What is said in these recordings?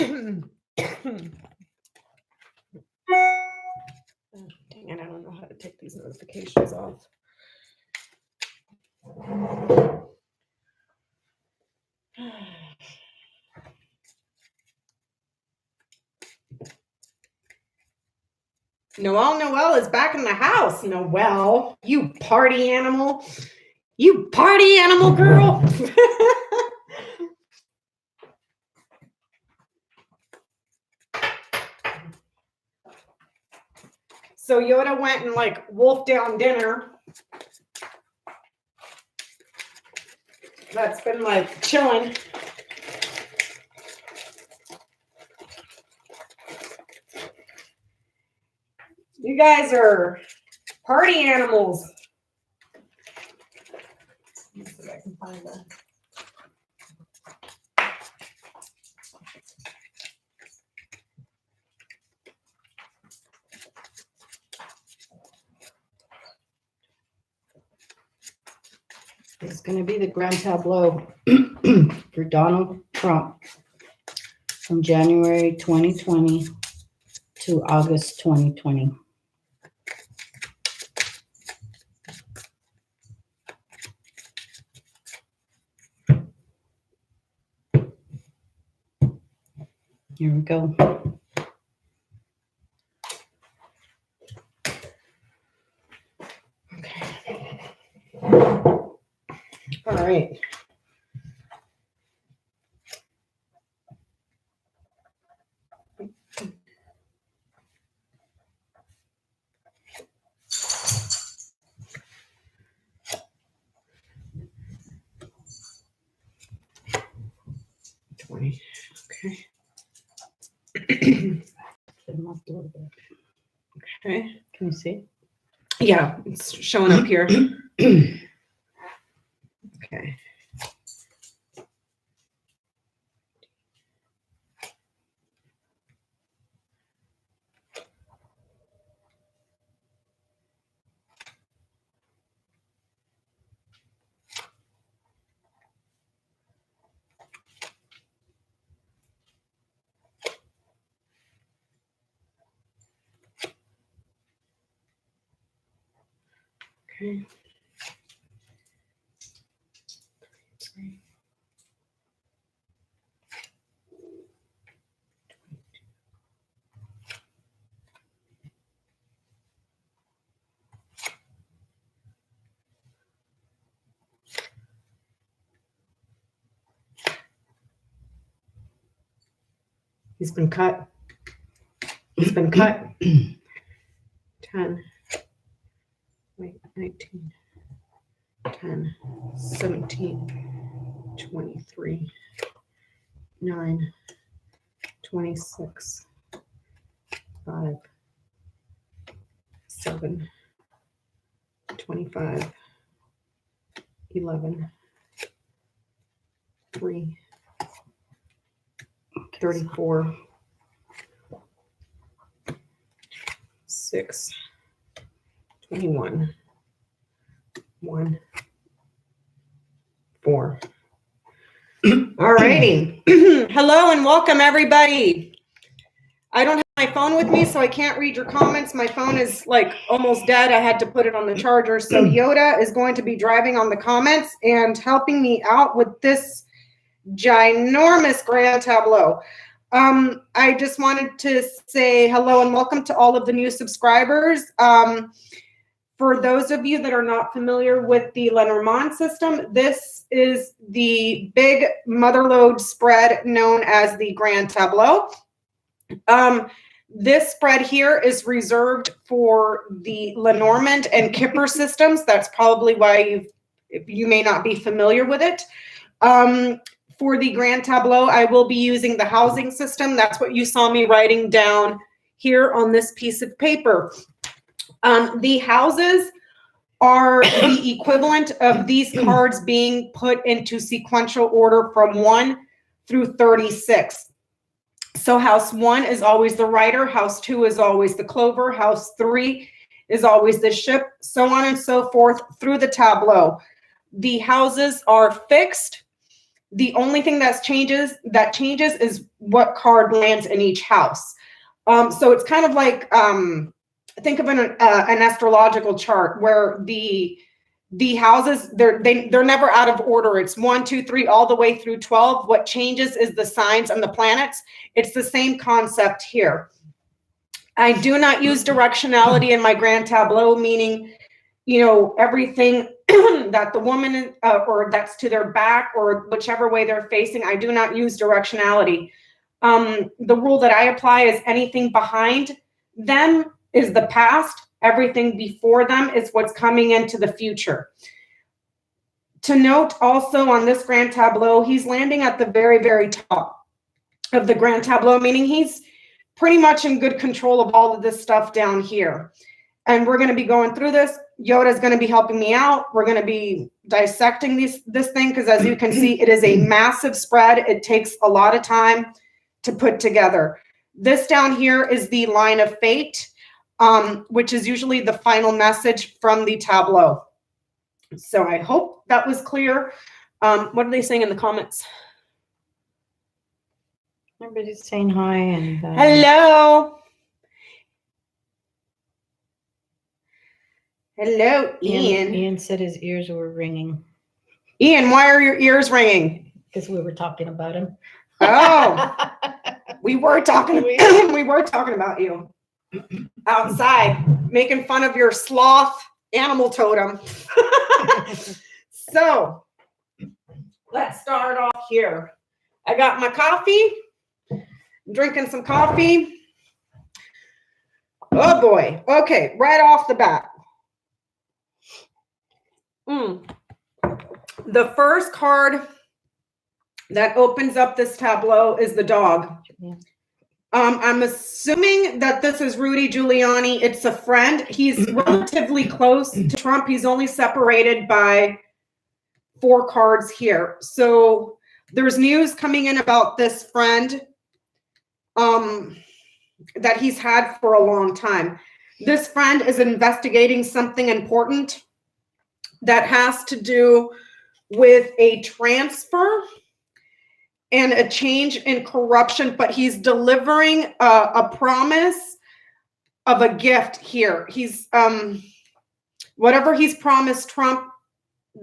Dang it, I don't know how to take these notifications off. Noelle is back in the house. Noelle, you party animal. You party animal girl. So Yoda went and like wolfed down dinner. That's been like chilling. You guys are party animals. Let's see if I can find that. It's going to be the Grand Tableau for Donald Trump from January 2020 to August 2020. Here we go. Okay. All right. Okay. Okay. Can you see? Yeah, it's showing up here. Okay. Okay. He's been cut. He's been cut. 10. Wait, 19. 10. 17. 23. 9. 26. 5. 7. 25. 11. 3. 34. 6. 21. 1. 4. All righty. Hello and welcome, everybody. I don't have my phone with me, so I can't read your comments. My phone is like almost dead. I had to put it on the charger. So Yoda is going to be driving on the comments and helping me out with this ginormous Grand Tableau. I just wanted to say hello and welcome to all of the new subscribers. For those of you that are not familiar with the Lenormand system, this is the big motherlode spread known as the Grand Tableau. This spread here is reserved for the Lenormand and Kipper systems. That's probably why you may not be familiar with it. For the Grand Tableau, I will be using the housing system. That's what you saw me writing down here on this piece of paper. The houses are the equivalent of these cards being put into sequential order from 1 through 36. So house 1 is always the rider, house 2 is always the clover, house 3 is always the ship, so on and so forth through the tableau. The houses are fixed. The only thing that changes is what card lands in each house. So it's kind of like, think of an astrological chart where the houses, they're never out of order. It's 1, 2, 3, all the way through 12. What changes is the signs and the planets. It's the same concept here. I do not use directionality in my grand tableau, meaning, everything that the woman or that's to their back or whichever way they're facing, I do not use directionality. The rule that I apply is anything behind them is the past. Everything before them is what's coming into the future. To note also on this grand tableau, he's landing at the very, very top of the grand tableau, meaning he's pretty much in good control of all of this stuff down here. And we're going to be going through this. Yoda's going to be helping me out. We're going to be dissecting this thing because, as you can see, it is a massive spread. It takes a lot of time to put together. This down here is the line of fate, which is usually the final message from the tableau. So I hope that was clear. What are they saying in the comments? Everybody's saying hi and hello. Hello, Ian. Ian said his ears were ringing. Ian, why are your ears ringing? Because we were talking about him. Oh, we were talking about you outside, making fun of your sloth animal totem. So let's start off here. I got my coffee, drinking some coffee. Oh boy. Okay, right off the bat. The first card that opens up this tableau is the dog. I'm assuming that this is Rudy Giuliani. It's a friend. He's relatively close to Trump. He's only separated by 4 cards here. So there's news coming in about this friend that he's had for a long time. This friend is investigating something important that has to do with a transfer and a change in corruption, but he's delivering a promise of a gift here. He's whatever he's promised Trump,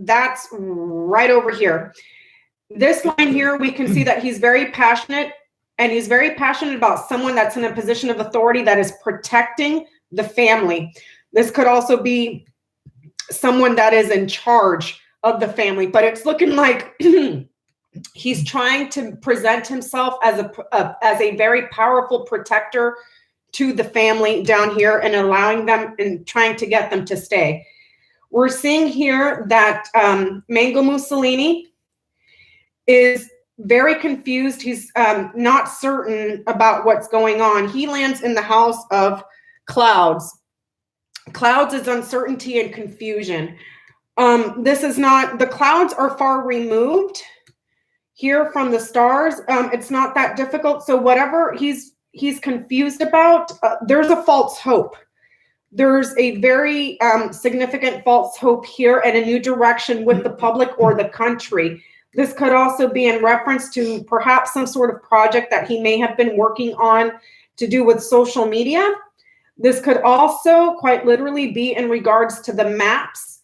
that's right over here. This line here, we can see that he's very passionate, and he's very passionate about someone that's in a position of authority that is protecting the family. This could also be someone that is in charge of the family, but it's looking like he's trying to present himself as a very powerful protector to the family down here and allowing them and trying to get them to stay. We're seeing here that Mango Mussolini is very confused. He's not certain about what's going on. He lands in the house of clouds. Clouds is uncertainty and confusion. This is not, the clouds are far removed here from the stars. It's not that difficult. So whatever he's confused about, there's a false hope. There's a very significant false hope here and a new direction with the public or the country. This could also be in reference to perhaps some sort of project that he may have been working on to do with social media. This could also quite literally be in regards to the maps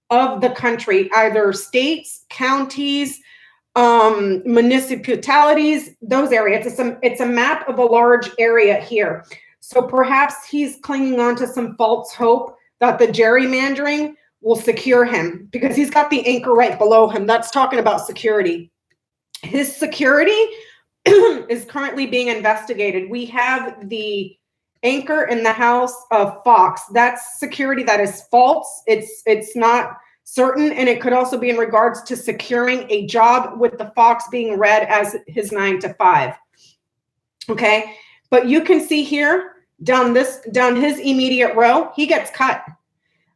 of the country, either states, counties, municipalities, those areas. It's a map of a large area here. So perhaps he's clinging on to some false hope that the gerrymandering will secure him because he's got the anchor right below him. That's talking about security. His security is currently being investigated. We have the anchor in the house of Fox. That's security that is false. It's not certain, and it could also be in regards to securing a job with the Fox being read as his 9 to 5. Okay, but you can see here down his immediate row, he gets cut.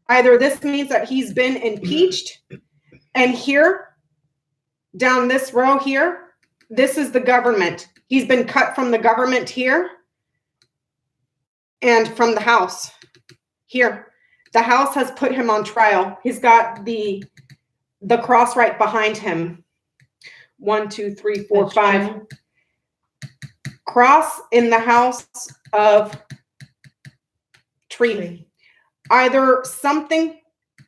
Either this means that he's been impeached, and here down this row here, this is the government. He's been cut from the government here and from the House here. The House has put him on trial. He's got the cross right behind him. 1, 2, 3, 4, That's 5. June. Cross in the house of tree. Three. Either something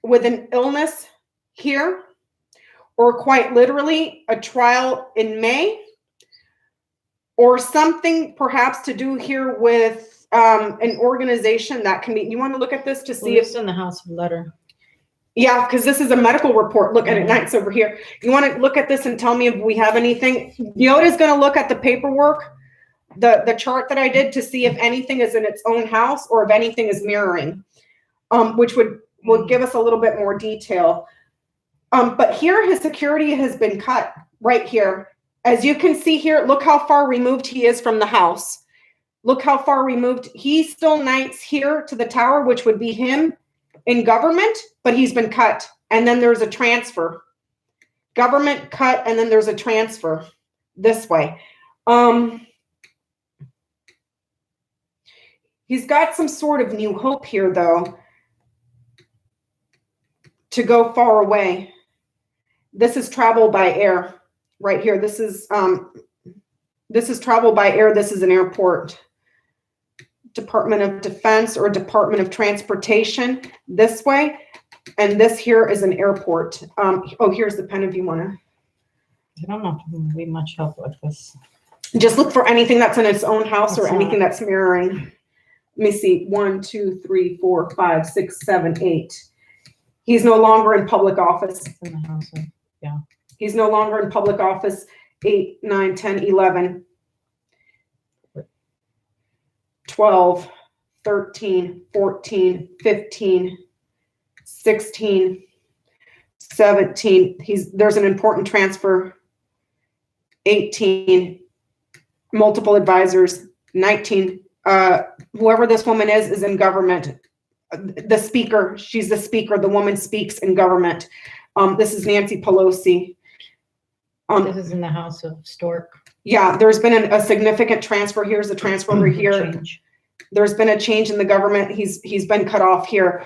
with an illness here, or quite literally a trial in May, or something perhaps to do here with an organization that can be, you want to look at this to see Well, if, it's in the house of letter. yeah, because this is a medical report. Look at it, nights over here. You want to look at this and tell me if we have anything. Yoda's going to look at the paperwork, the chart that I did, to see if anything is in its own house or if anything is mirroring, which would give us a little bit more detail. But here his security has been cut right here. As you can see here, look how far removed he is from the house. Look how far removed. He still nights here to the tower, which would be him in government, but he's been cut. And then there's a transfer. Government cut, and then there's a transfer this way. He's got some sort of new hope here, though, to go far away. This is travel by air right here. This is travel by air. This is an airport. Department of Defense or Department of Transportation this way. And this here is an airport. Oh, here's the pen if you want to. I don't know if there will be much help with this. Just look for anything that's in its own house or It's anything not. that's mirroring. Let me see. 1, 2, 3, 4, 5, 6, 7, 8. He's no longer in public office. It's in the house of, He's no longer in public office. 8, 9, 10, 11, 12, 13, 14, 15, 16, 17. There's an important transfer. 18, multiple advisors. 19, whoever this woman is in government. The speaker, she's the speaker. The woman speaks in government. This is Nancy Pelosi. this is in the house of Stork. Yeah, there's been a significant transfer. Here's the transfer over here. Change. There's been a change in the government. He's been cut off here.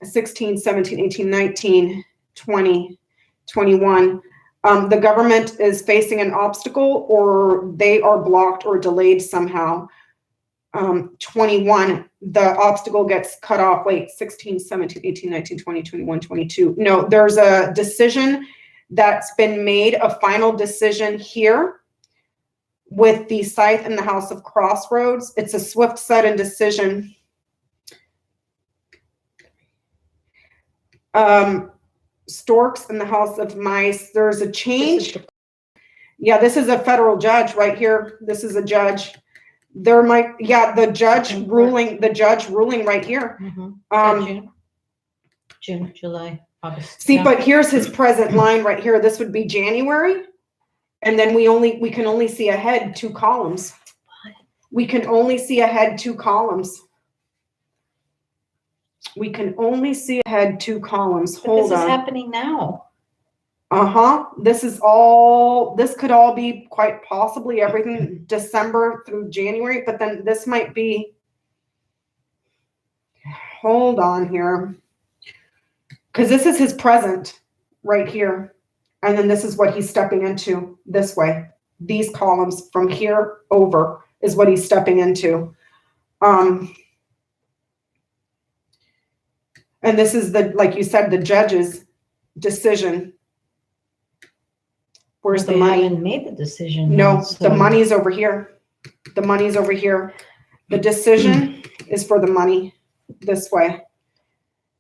16, 17, 18, 19, 20, 21. The government is facing an obstacle, or they are blocked or delayed somehow. 21, the obstacle gets cut off. Wait, 16, 17, 18, 19, 20, 21, 22. No, there's a decision that's been made, a final decision here with the scythe in the house of crossroads. It's a swift, sudden decision. Storks in the house of mice. There's a change. Yeah, this is a federal judge right here. This is a judge. There might, yeah, the judge ruling right here. June, July, August. See, but here's his present line right here. This would be January. And then we can only see ahead 2 columns. We can only see ahead 2 columns. We can only see ahead 2 columns. But Hold this on. is happening now. This could all be quite possibly everything December through January, but then this might be, hold on here. Because this is his present right here. And then this is what he's stepping into this way. These columns from here over is what he's stepping into. And this is the, like you said, the judge's decision. Where's the money? They haven't made the decision. No, so the money's over here. The money's over here. The decision is for the money this way.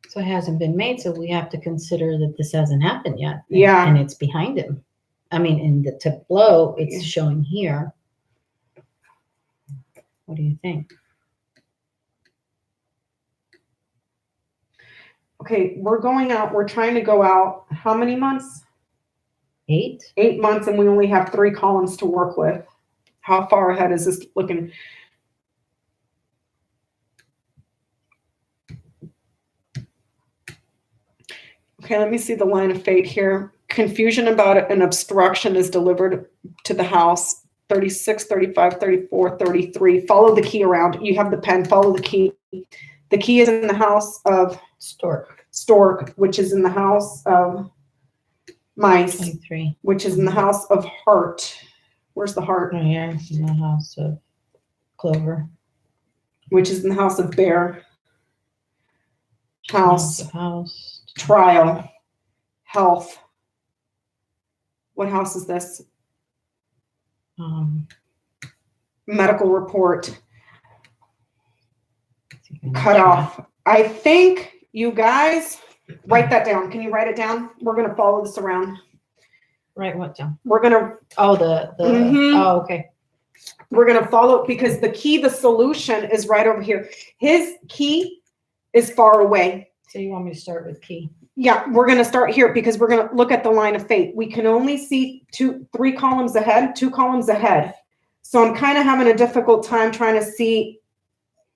So it hasn't been made, so we have to consider that this hasn't happened yet. Yeah. And it's behind him. I mean, in the Tableau, it's showing here. What do you think? Okay, we're going out. We're trying to go out. How many months? 8? 8 months, and we only have 3 columns to work with. How far ahead is this looking? Okay, let me see the line of fate here. Confusion about an obstruction is delivered to the house. 36, 35, 34, 33. Follow the key around. You have the pen. Follow the key. The key is in the house of Stork. Stork, which is in the house of Mice, 23. which is in the house of heart. Where's the heart? Right here in the house of clover. Which is in the house of bear. House, House. trial, health. What house is this? Medical report. Cut off. I think you guys write that down. Can you write it down? We're going to follow this around. Write what down? We're going to. Oh, the. Oh, okay. We're going to follow because the key, the solution is right over here. His key is far away. So you want me to start with key? Yeah, we're going to start here because we're going to look at the line of fate. We can only see 2 columns ahead. So I'm kind of having a difficult time trying to see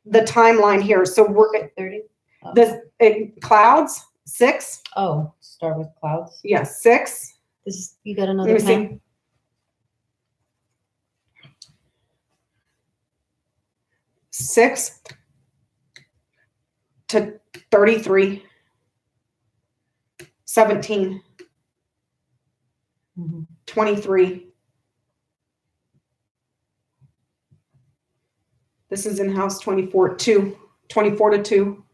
the timeline here. So we're 30. Clouds 6. Oh, start with clouds. Yes, 6. You got another pen? 6 to 33. 17. 23. This is in house 24 to 2.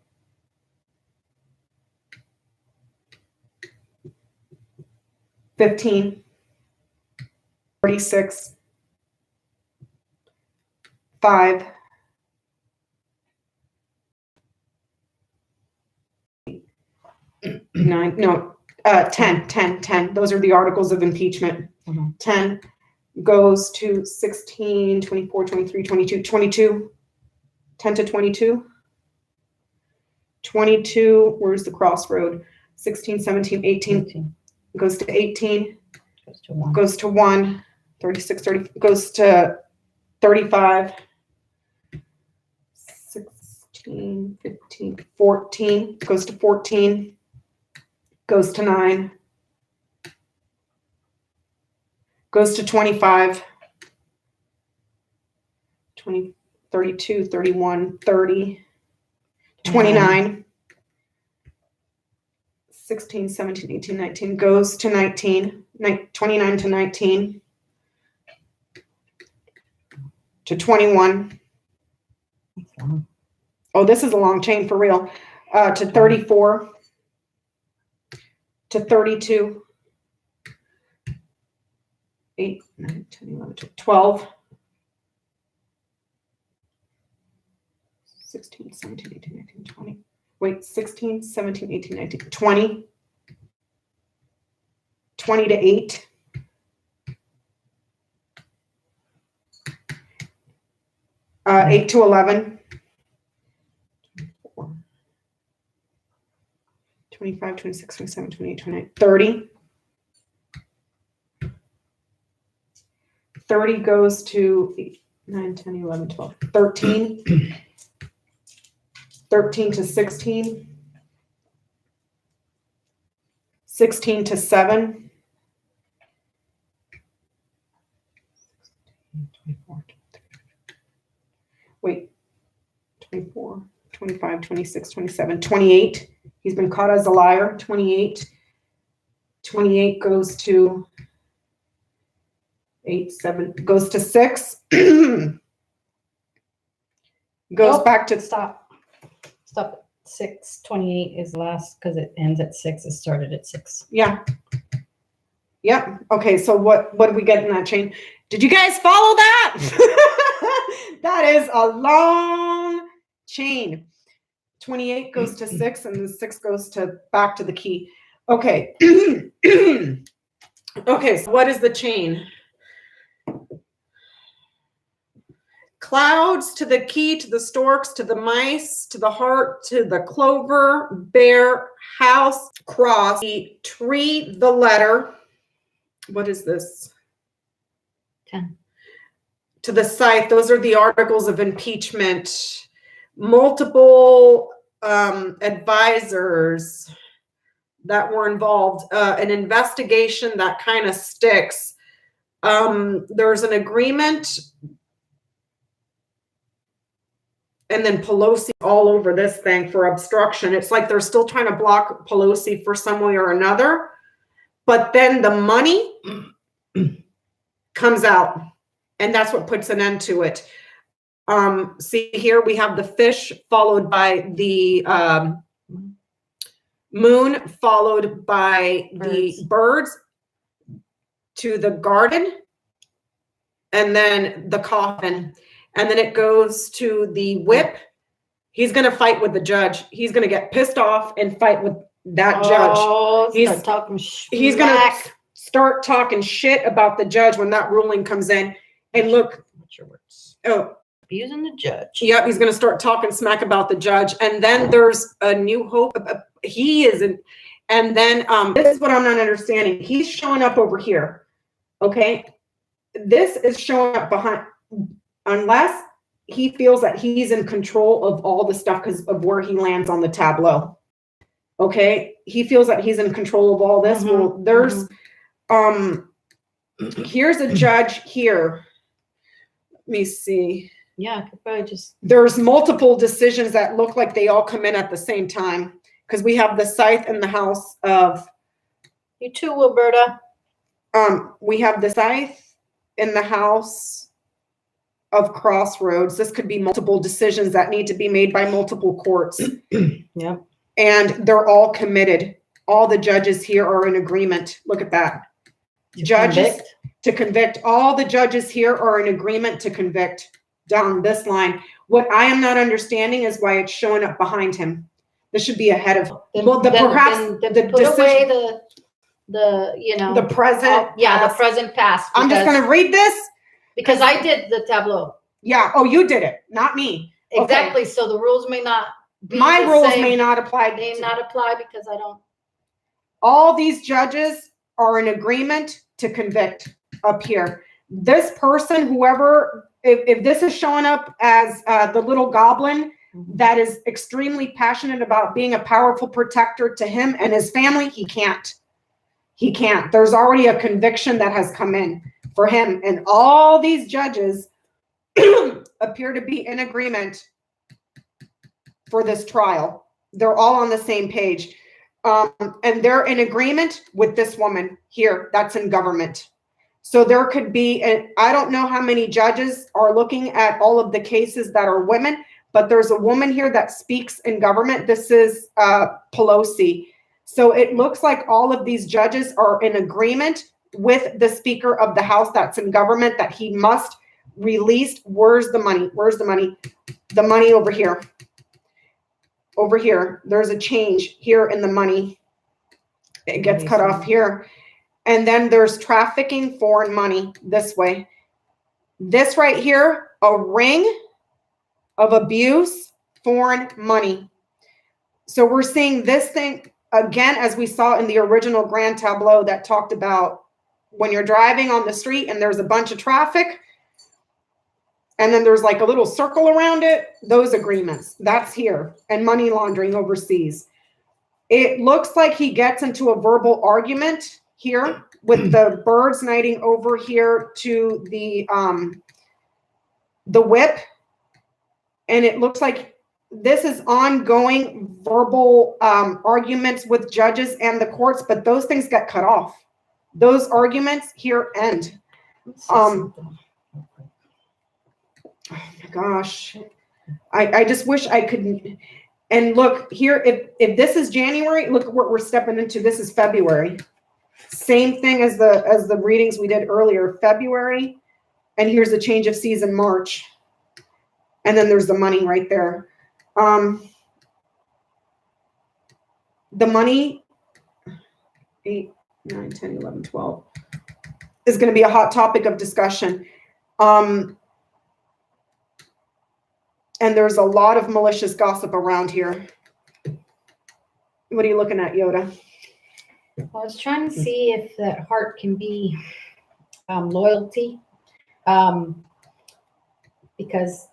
15. 36. 5. 9. No, 10. Those are the articles of impeachment. 10 goes to 16, 24, 23, 22, 22. 10 to 22. 22, where's the crossroad? 16, 17, 18. Goes to 18. Goes to 1. 36, 30. Goes to 35. 16, 15, 14. Goes to 14. Goes to 9. Goes to 25. 20, 32, 31, 30. 29. 16, 17, 18, 19. Goes to 19. 29 to 19. To 21. Oh, this is a long chain for real. To 34. To 32. 8, 9, 10, 11, 12. 16, 17, 18, 19, 20. Wait, 16, 17, 18, 19, 20. 20 to 8. 8 to 11. 25, 26, 27, 28, 29, 30. 30 goes to 8, 9, 10, 11, 12, 13. 13 to 16. 16 to 7. 24. Wait. 24, 25, 26, 27, 28. He's been caught as a liar. 28. 28 goes to 8, 7, goes to 6. Goes back to Stop at 6. 28 is last because it ends at 6. It started at 6. Yeah. Yep. Okay. So what did we get in that chain? Did you guys follow that? That is a long chain. 28 goes to 6 and the 6 goes to back to the key. Okay. Okay. So what is the chain? Clouds to the key, to the storks, to the mice, to the heart, to the clover, bear, house, cross, the tree, the letter. What is this? 10. To the scythe. Those are the articles of impeachment. Multiple advisors that were involved. An investigation that kind of sticks. There's an agreement. And then Pelosi all over this thing for obstruction. It's like they're still trying to block Pelosi for some way or another. but then the money comes out, and that's what puts an end to it. See here, we have the fish followed by the moon, followed by the birds, to the garden, and then the coffin, and then it goes to the whip. He's going to fight with the judge. He's going to get pissed off and fight with that judge. He's going to start talking shit about the judge when that ruling comes in. And look, abusing the judge. Yep, he's going to start talking smack about the judge. And then there's a new hope. He isn't. And then this is what I'm not understanding. He's showing up over here. Okay. This is showing up behind, unless he feels that he's in control of all the stuff because of where he lands on the tableau. Okay. He feels that he's in control of all this. Well, there's, here's a judge here. Let me see. Yeah, I could probably just. There's multiple decisions that look like they all come in at the same time, because we have the scythe in the house of. You too, Wilberta. We have the scythe in the house of crossroads. This could be multiple decisions that need to be made by multiple courts. Yep. And they're all committed. All the judges here are in agreement. Look at that. Judges to convict. All the judges here are in agreement to convict down this line. What I am not understanding is why it's showing up behind him. This should be ahead of the put away the you know, the present. The present past. I'm just going to read this because I did the tableau. Yeah. Oh, you did it, not me. Exactly. Okay. So the rules may not be my the rules same. may not apply. They not apply because I don't. All these judges are in agreement to convict up here. This person, whoever, if this is showing up as the little goblin that is extremely passionate about being a powerful protector to him and his family, he can't. He can't. There's already a conviction that has come in for him. And all these judges appear to be in agreement for this trial. They're all on the same page. And they're in agreement with this woman here that's in government. So there could be, I don't know how many judges are looking at all of the cases that are women, but there's a woman here that speaks in government. This is Pelosi. So it looks like all of these judges are in agreement with the Speaker of the House that's in government that he must release. Where's the money? Where's the money? The money over here. Over here. There's a change here in the money. It gets cut off here. And then there's trafficking foreign money this way. This right here, a ring of abuse, foreign money. So we're seeing this thing again, as we saw in the original Grand Tableau that talked about when you're driving on the street and there's a bunch of traffic and then there's like a little circle around it, those agreements, that's here, and money laundering overseas. It looks like he gets into a verbal argument here with the birds knighting over here to the whip. And it looks like this is ongoing verbal arguments with judges and the courts, but those things got cut off. Those arguments here end. Oh my gosh. I just wish I could. And look here, if this is January, look at what we're stepping into. This is February. Same thing as the readings we did earlier, February. And here's the change of season, March. And then there's the money right there. The money, 8, 9, 10, 11, 12, is going to be a hot topic of discussion. And there's a lot of malicious gossip around here. What are you looking at, Yoda? I was trying to see if that heart can be loyalty. Because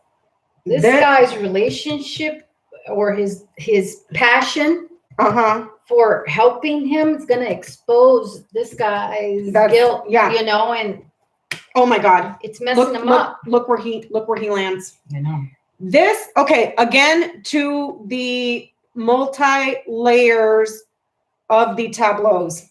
this guy's relationship or his passion for helping him is going to expose this guy's guilt, you know, and oh my God, it's messing him up. Look where he lands. I know. This, okay, again, to the multi-layers of the tableaus.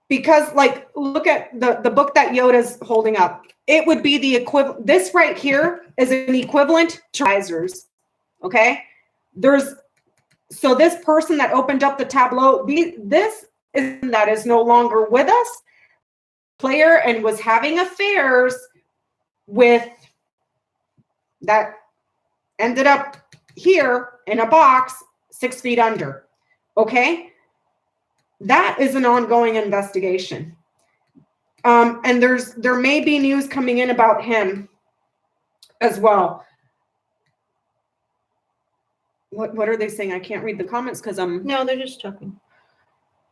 because like, look at the book that Yoda's holding up. It would be the equivalent. This right here is an equivalent to advisors. Okay. So this person that opened up the Tableau, this is that is no longer with us, player, and was having affairs with that ended up here in a box 6 feet under. Okay. That is an ongoing investigation. And there may be news coming in about him as well. What are they saying? I can't read the comments because I'm. No, they're just talking.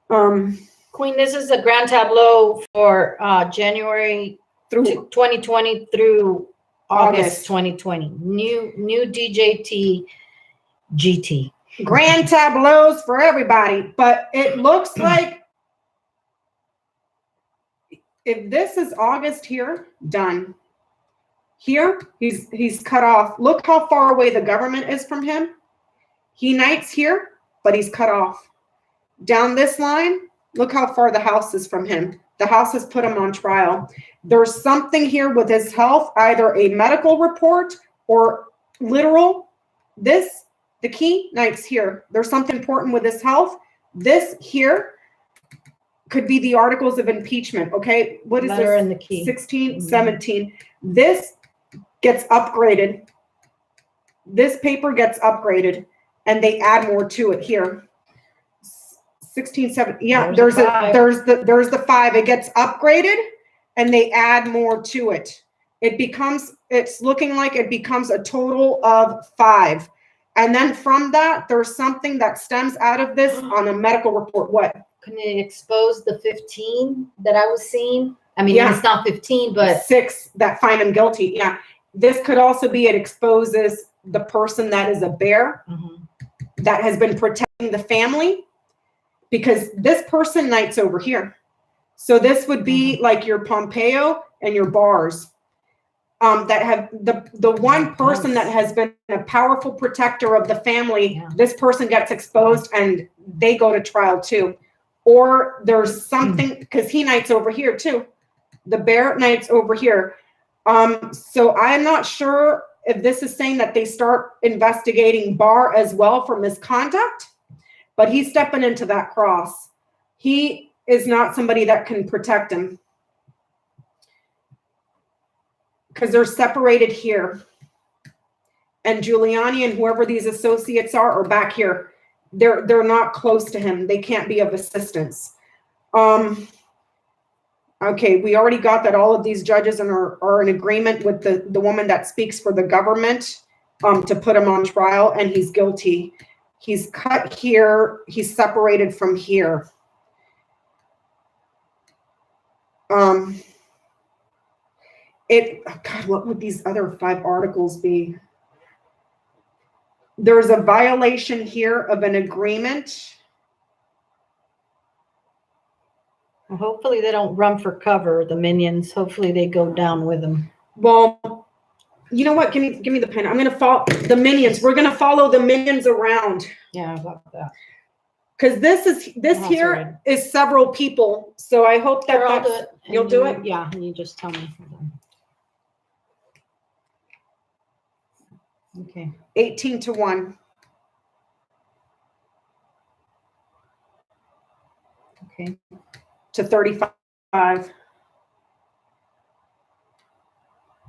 Queen, this is a grand tableau for January through 2020 through August 2020. New DJT GT. Grand tableaus for everybody, but it looks like if this is August here, done. Here, he's cut off. Look how far away the government is from him. He knights here, but he's cut off. Down this line, look how far the house is from him. The house has put him on trial. There's something here with his health, either a medical report or literal. The key, knight's here. There's something important with his health. This here could be the articles of impeachment. Okay, what is Letter this? in the key. 16, 17. This gets upgraded. This paper gets upgraded, and they add more to it here. 16, 17. Yeah, there's the 5. It gets upgraded, and they add more to it. It's looking like it becomes a total of 5. And then from that, there's something that stems out of this on a medical report. What? Can it expose the 15 that I was seeing? I mean, yeah. It's not 15, but 6 that find him guilty. Yeah. This could also be it exposes the person that is a bear that has been protecting the family, because this person knights over here. So this would be like your Pompeo and your bars. That have the one person that has been a powerful protector of the family, this person gets exposed and they go to trial too. Or there's something, because he knights over here too. The bear knights over here. So I'm not sure if this is saying that they start investigating Barr as well for misconduct, but he's stepping into that cross. He is not somebody that can protect him, because they're separated here. And Giuliani and whoever these associates are back here. They're not close to him. They can't be of assistance. Okay, we already got that all of these judges are in agreement with the woman that speaks for the government to put him on trial, and he's guilty. He's cut here. He's separated from here. God, what would these other 5 articles be? There's a violation here of an agreement. Well, hopefully they don't run for cover, the minions. Hopefully they go down with them. Well, you know what? Give me the pen. I'm going to follow the minions. We're going to follow the minions around. Yeah, about that. Because this here is several people. So I hope that I'll do it. You'll do it? Yeah, and you just tell me. Okay. 18 to 1. Okay. To 35.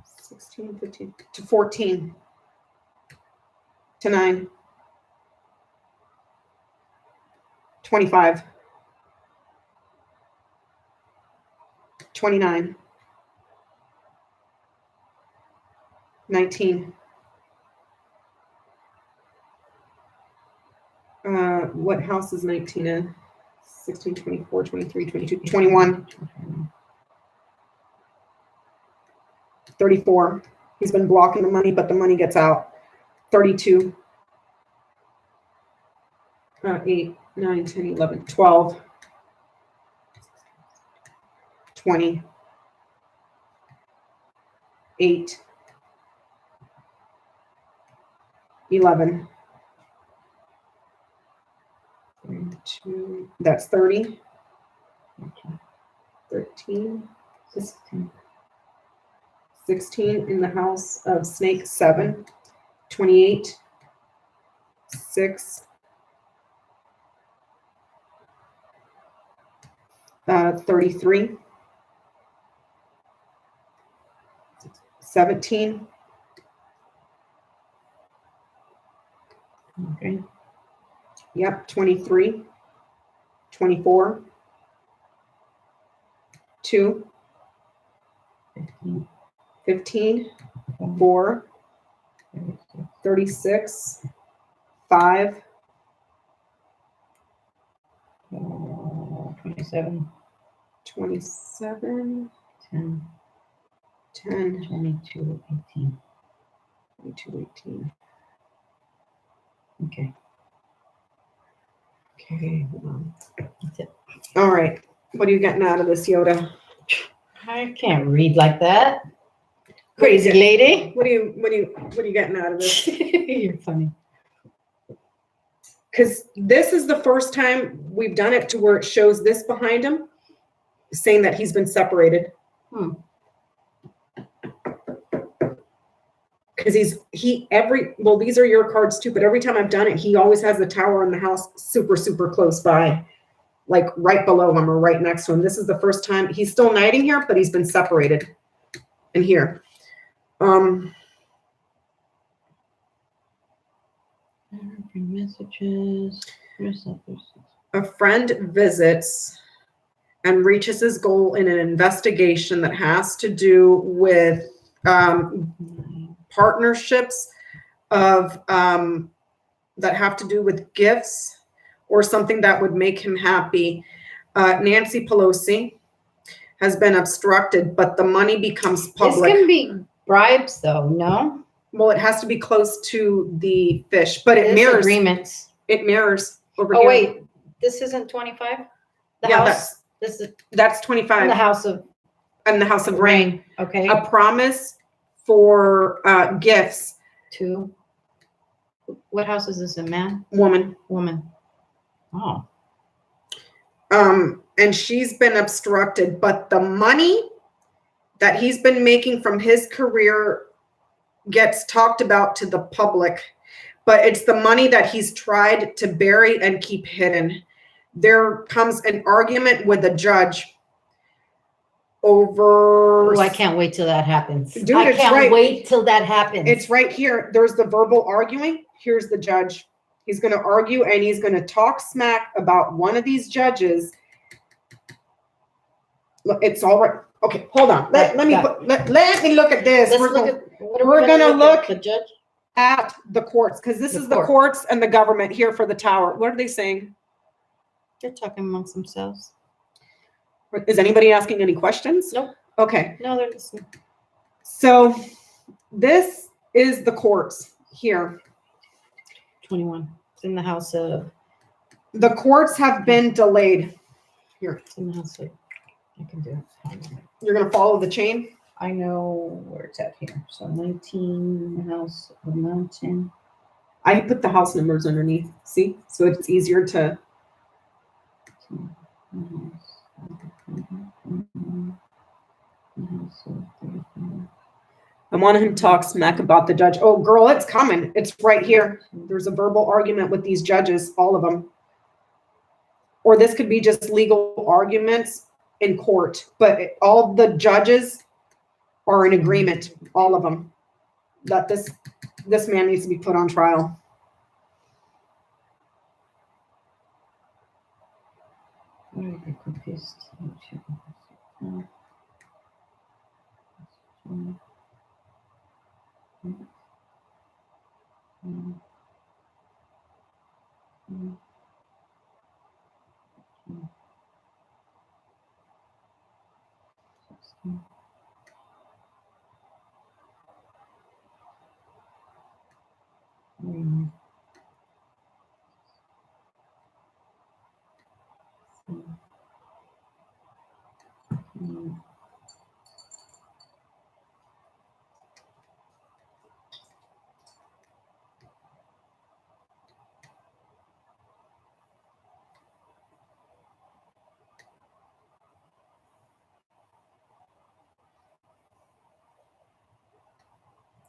16, 15 to 14. To 9. 25. 29. 19. What house is 19 in? 16, 24, 23, 22, 21. 34. He's been blocking the money, but the money gets out. 32. 8, 9, 10, 11, 12. 20. 8. 11. 2, that's 30. 13, 16. 16 in the house of snake, 7, 28, 6, 33, 17, Okay. yep, 23, 24, 2, 15. 15, 4, 36, 5, 27. 27, 10. 10, 22. 18. 22, 18. Okay. Okay, hold on. That's it. All right. What are you getting out of this, Yoda? I can't read like that. What do you Crazy get? lady. What are you getting out of this? You're funny. Because this is the first time we've done it to where it shows this behind him, saying that he's been separated. Because these are your cards too, but every time I've done it, he always has the tower in the house super, super close by, like right below him or right next to him. This is the first time he's still knighting here, but he's been separated in here. Messages. A friend visits and reaches his goal in an investigation that has to do with partnerships of that have to do with gifts or something that would make him happy. Nancy Pelosi has been obstructed, but the money becomes public. This can be bribes, though. No. Well, it has to be close to the fish, but it mirrors agreements. It mirrors over Oh here. wait, this isn't 25. Yeah, House. This is that's 25. in the house of rain. Okay. A promise for gifts. 2. What house is this in? Man? Woman. Oh. And she's been obstructed, but the money that he's been making from his career gets talked about to the public, but it's the money that he's tried to bury and keep hidden. There comes an argument with a judge over... Oh, I can't wait till that happens. Dude, I it's can't right. wait till that happens. It's right here. There's the verbal arguing. Here's the judge. He's going to argue and he's going to talk smack about one of these judges. Look, it's all right. Okay, hold on. Let me look at this. We're going to look at the judge at the courts, because this is the courts and the government here for the tower. What are they saying? They're talking amongst themselves. Is anybody asking any questions? Nope. Okay. No, they're listening. So this is the courts here. 21. It's in the house of... The courts have been delayed. Here. It's in the house of... I can do it. You're going to follow the chain? I know where it's at here. So 19, the house of mountain. I put the house numbers underneath. See? So it's easier to... I want him to talk smack about the judge. Oh, girl, it's coming. It's right here. There's a verbal argument with these judges, all of them. Or this could be just legal arguments in court. But all the judges are in agreement, all of them, that this man needs to be put on trial.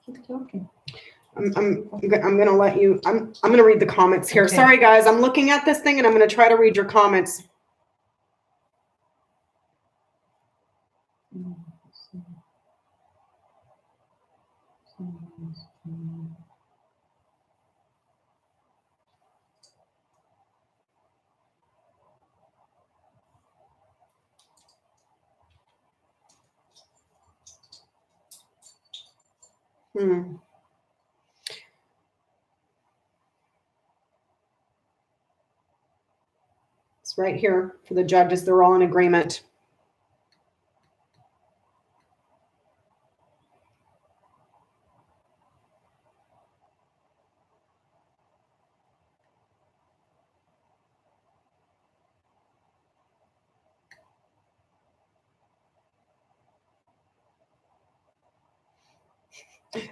Keep talking. I'm gonna let you. I'm gonna read the comments here. Okay. Sorry, guys. I'm looking at this thing and I'm gonna try to read your comments. It's right here for the judges. They're all in agreement.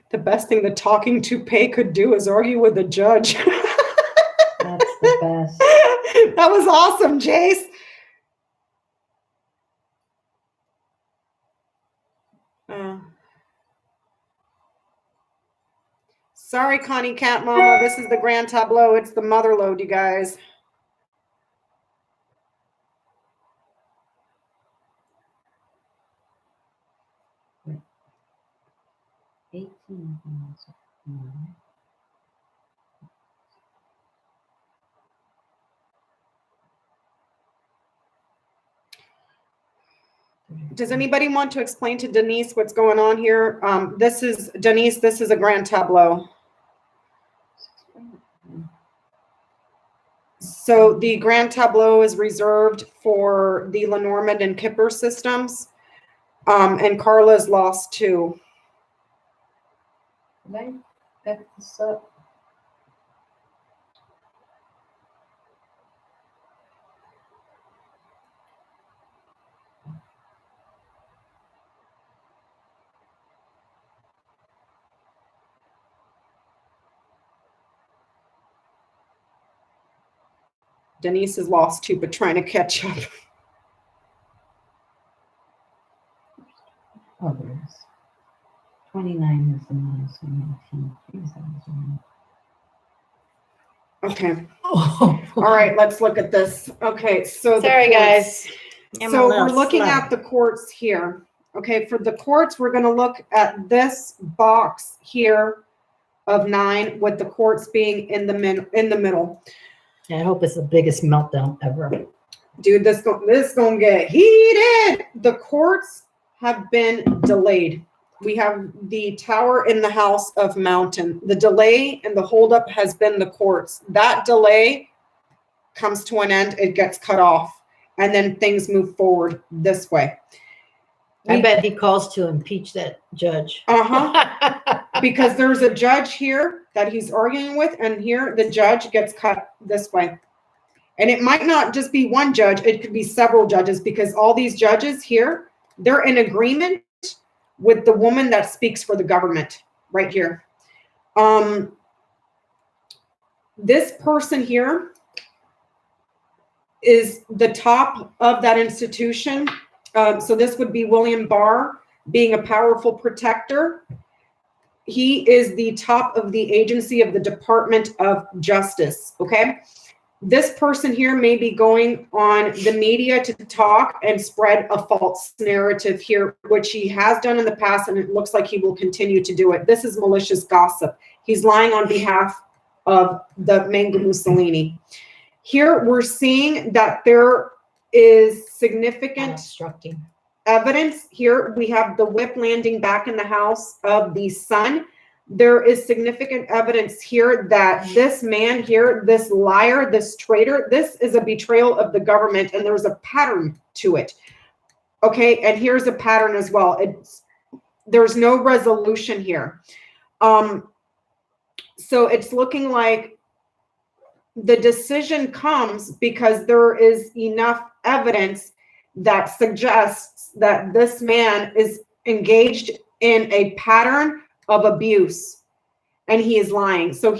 The best thing the talking toupee could do is argue with the judge. That's the best. That was awesome, Jace. Sorry, Connie Cat Mama. This is the Grand Tableau. It's the mother load, you guys. Does anybody want to explain to Denise what's going on here? This is Denise. This is a Grand Tableau. So the Grand Tableau is reserved for the Lenormand and Kipper systems, and Carla's lost two. Can I back this up? Denise is lost too, but trying to catch up. Oh, there is. 29 is the minus 19. Okay. Oh. All right, let's look at this. Okay, so Sorry, guys. So we're looking at the courts here. Okay, for the courts, we're going to look at this box here of 9 with the courts being in the middle. I hope it's the biggest meltdown ever. Dude, this gonna get heated. The courts have been delayed. We have the tower in the House of Mountain. The delay and the holdup has been the courts. That delay comes to an end. It gets cut off, and then things move forward this way. I bet he calls to impeach that judge. Because there's a judge here that he's arguing with, and here the judge gets cut this way. And it might not just be one judge. It could be several judges, because all these judges here, they're in agreement with the woman that speaks for the government right here. This person here is the top of that institution. So this would be William Barr, being a powerful protector. He is the top of the agency of the Department of Justice, okay? This person here may be going on the media to talk and spread a false narrative here, which he has done in the past, and it looks like he will continue to do it. This is malicious gossip. He's lying on behalf of the Mango Mussolini. Here we're seeing that there is significant evidence. Here we have the whip landing back in the house of the son. There is significant evidence here that this man here, this liar, this traitor, this is a betrayal of the government, and there's a pattern to it. Okay, and here's a pattern as well. There's no resolution here. So it's looking like the decision comes because there is enough evidence that suggests that this man is engaged in a pattern of abuse, and he is lying. So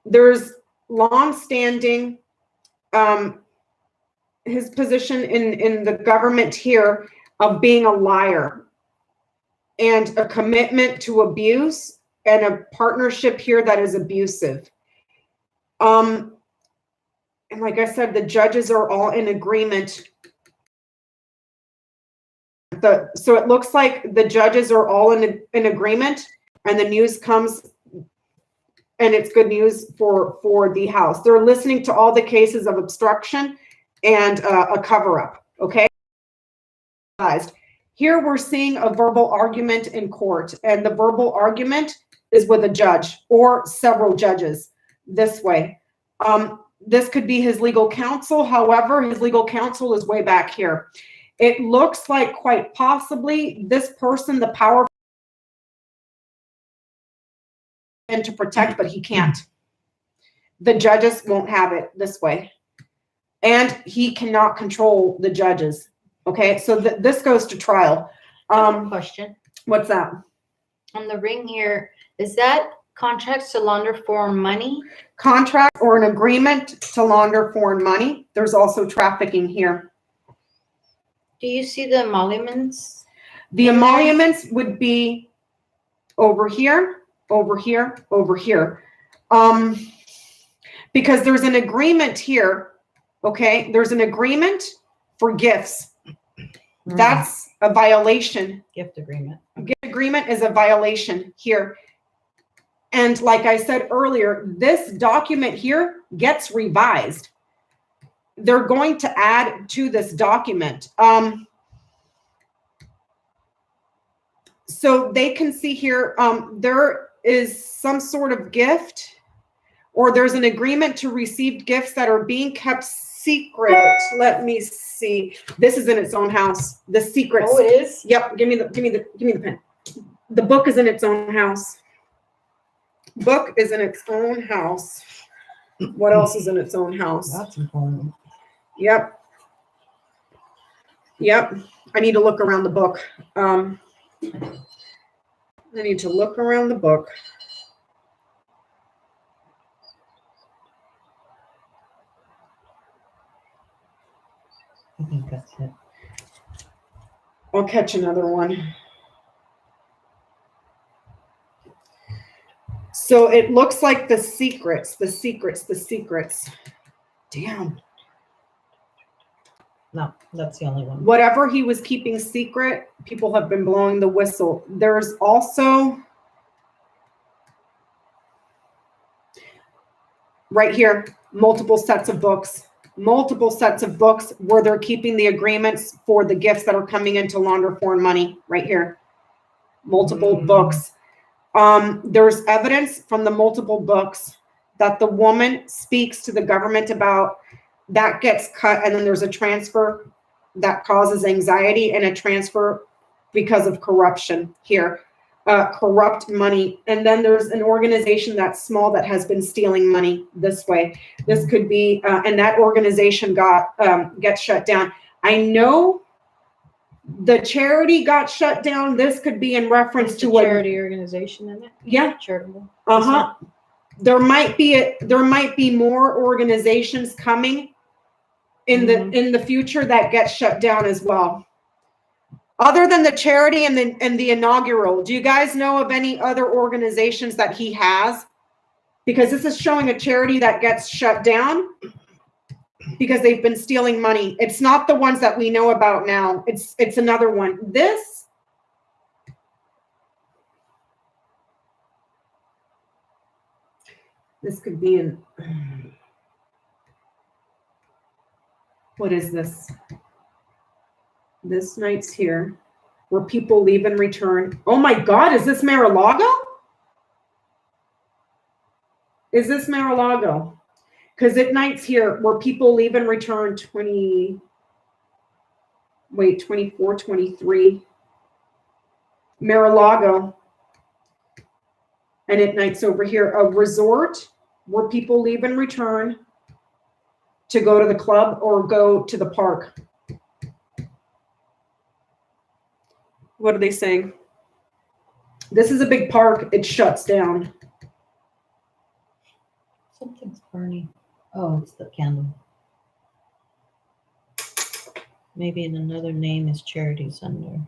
there's long-standing his position in the government here of being a liar. and a commitment to abuse and a partnership here that is abusive. And like I said, the judges are all in agreement. So it looks like the judges are all in agreement, and the news comes, and it's good news for the House. They're listening to all the cases of obstruction and a cover-up, okay? Here we're seeing a verbal argument in court, and the verbal argument is with a judge or several judges this way. This could be his legal counsel. However, his legal counsel is way back here. It looks like quite possibly this person, the power and to protect, but he can't. The judges won't have it this way. And he cannot control the judges. Okay, so this goes to trial. Question. What's that? On the ring here, is that contracts to launder foreign money? Contract or an agreement to launder foreign money. There's also trafficking here. Do you see the emoluments? The emoluments would be over here, over here, over here. Because there's an agreement here, okay? There's an agreement for gifts. That's a violation. Gift agreement. Gift agreement is a violation here. And like I said earlier, this document here gets revised. They're going to add to this document. So they can see here, there is some sort of gift, or there's an agreement to receive gifts that are being kept secret. Let me see. This is in its own house. The secrets. Oh, it is? Yep. Give me the pen. The book is in its own house. Book is in its own house. What else is in its own house? That's important. Yep. Yep. I need to look around the book. I need to look around the book. I think that's it. I'll catch another one. So it looks like the secrets. Damn. No, that's the only one. Whatever he was keeping secret, people have been blowing the whistle. There's also right here, multiple sets of books where they're keeping the agreements for the gifts that are coming in to launder foreign money right here. Multiple books. There's evidence from the multiple books that the woman speaks to the government about. That gets cut, and then there's a transfer that causes anxiety and a transfer because of corruption here, corrupt money. And then there's an organization that's small that has been stealing money this way. This could be, and that organization gets shut down. I know the charity got shut down. This could be in reference to what charity organization in it. Yeah, Charitable. There might be more organizations coming in the future that get shut down as well. Other than the charity and the inaugural, do you guys know of any other organizations that he has? Because this is showing a charity that gets shut down because they've been stealing money. It's not the ones that we know about now. It's another one. This could be in, what is this? This night's here, where people leave and return. Oh my God, is this Mar-a-Lago? Is this Mar-a-Lago? Because it night's here, where people leave and return 24, 23. Mar-a-Lago. And at night's over here, a resort where people leave and return to go to the club or go to the park. What are they saying? This is a big park. It shuts down. Something's burning. Oh, it's the candle. Maybe in another name is charities under.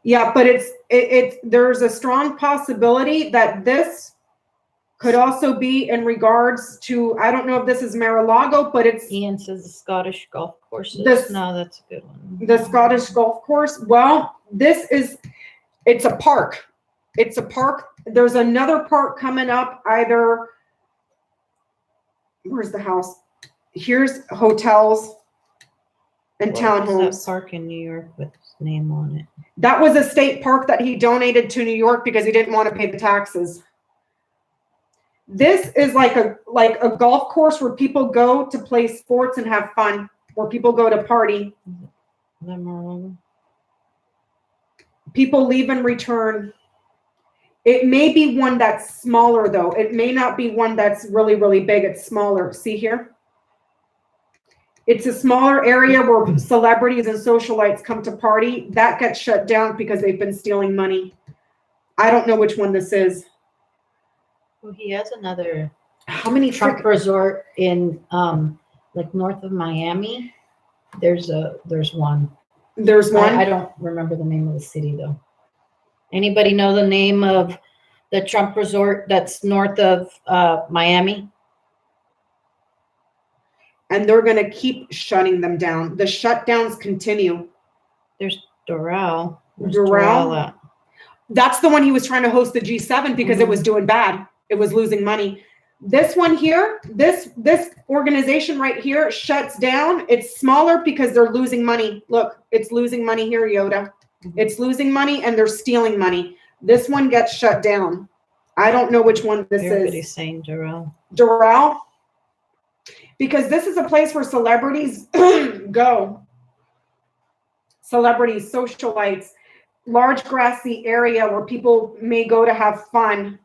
Yeah, but there's a strong possibility that this could also be in regards to, I don't know if this is Mar-a-Lago, but it's Ian says the Scottish golf courses. No, that's a good one. The Scottish golf course. Well, it's a park. It's a park. There's another park coming up either, where's the house? Here's hotels and townhomes. That park in New York with his name on it. That was a state park that he donated to New York because he didn't want to pay the taxes. This is like a golf course where people go to play sports and have fun, where people go to party. People leave and return. It may be one that's smaller though. It may not be one that's really, really big. It's smaller. See here? It's a smaller area where celebrities and socialites come to party. That gets shut down because they've been stealing money. I don't know which one this is. Well, he has another Trump resort in like north of Miami. There's one. There's one. I don't remember the name of the city though. Anybody know the name of the Trump resort that's north of Miami? And they're going to keep shutting them down. The shutdowns continue. There's Doral. Doral. That's the one he was trying to host the G7 because it was doing bad. It was losing money. This one here, this organization right here shuts down. It's smaller because they're losing money. Look, it's losing money here, Yoda. It's losing money and they're stealing money. This one gets shut down. I don't know which one this is. Everybody's saying Doral. Doral? Because this is a place where celebrities go. Celebrities, socialites, large grassy area where people may go to have fun.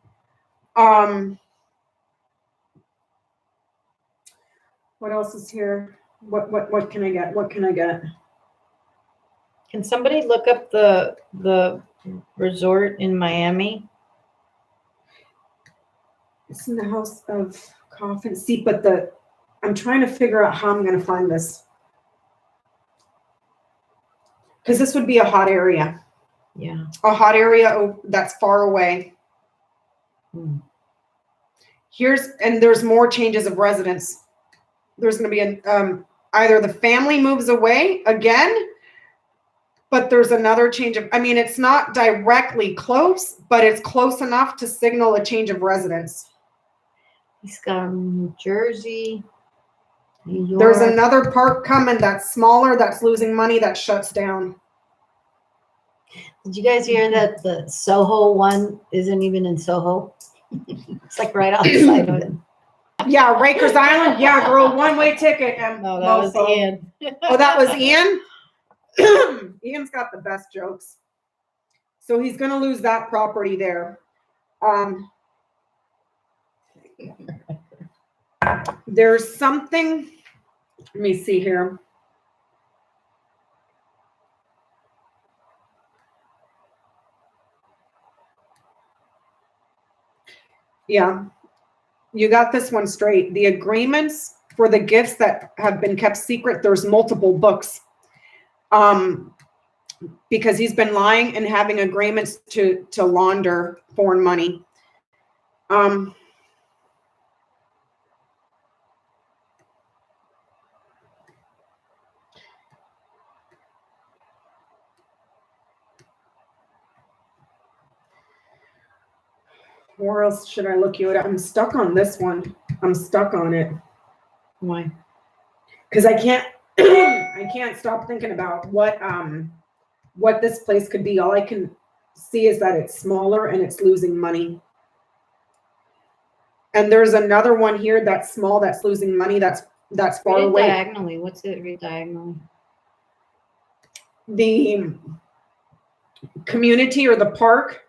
What else is here? What can I get? What can I get? Can somebody look up the resort in Miami? It's in the House of Coffin. See, but I'm trying to figure out how I'm going to find this. Because this would be a hot area. Yeah. A hot area that's far away. There's more changes of residence. There's going to be either the family moves away again, but there's another change of, it's not directly close, but it's close enough to signal a change of residence. He's got New Jersey, New York. There's another park coming that's smaller, that's losing money, that shuts down. Did you guys hear that the Soho one isn't even in Soho? It's like right outside of it. Yeah, Rikers Island. Yeah, girl, one-way ticket. No, that was Ian. Oh, that was Ian? Ian's got the best jokes. So he's going to lose that property there. There's something, let me see here. Yeah, you got this one straight. The agreements for the gifts that have been kept secret, there's multiple books. Because he's been lying and having agreements to launder foreign money. Where else should I look you at? I'm stuck on this one. I'm stuck on it. Why? Because I can't I can't stop thinking about what this place could be. All I can see is that it's smaller and it's losing money. And there's another one here that's small, that's losing money, that's far away. Diagonally. What's it? Read diagonally. The community or the park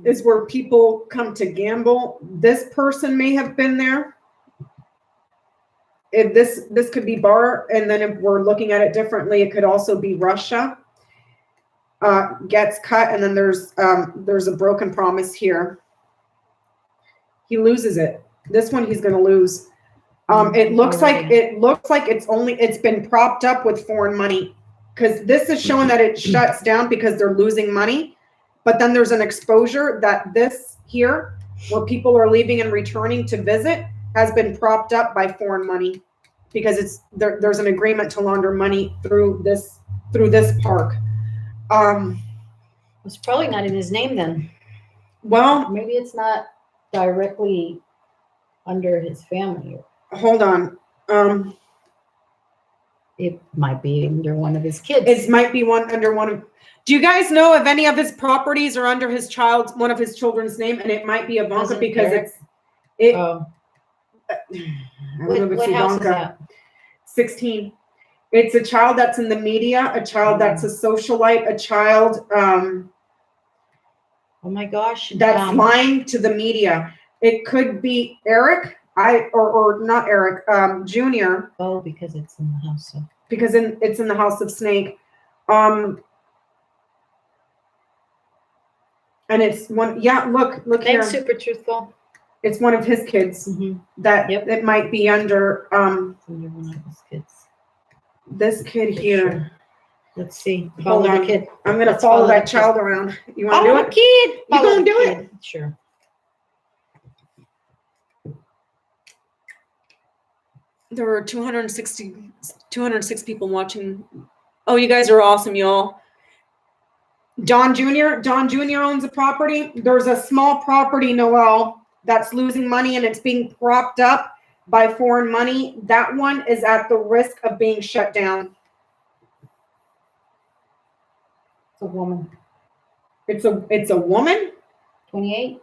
is where people come to gamble. This person may have been there. If this could be bar, and then if we're looking at it differently, it could also be Russia. Gets cut, and then there's a broken promise here. He loses it. This one he's going to lose. It looks like it's been propped up with foreign money. because this is showing that it shuts down because they're losing money. But then there's an exposure that this here, where people are leaving and returning to visit, has been propped up by foreign money because there's an agreement to launder money through this park. It's probably not in his name then. Well, maybe it's not directly under his family. Hold on. It might be under one of his kids. It might be under one of. Do you guys know if any of his properties are under one of his children's name? And it might be Ivanka because Oh. What house is that? 16. It's a child that's in the media, a child that's a socialite, a child oh my gosh. That's lying to the media. It could be Eric, or not Eric, Junior. Oh, because it's in the house of it's in the house of Snake. And it's one, look here. Thanks, Super Truthful. It's one of his kids that it might be under under one of his kids. This kid here. Sure. Let's see. Hold on. Kid. I'm gonna follow that child around. You want to do it? Kid. You gonna do it? Sure. There were 206 people watching. Oh, you guys are awesome, y'all. Don Jr. owns a property. There's a small property, Noel, that's losing money and it's being propped up by foreign money. That one is at the risk of being shut down. It's a woman. It's a woman? 28?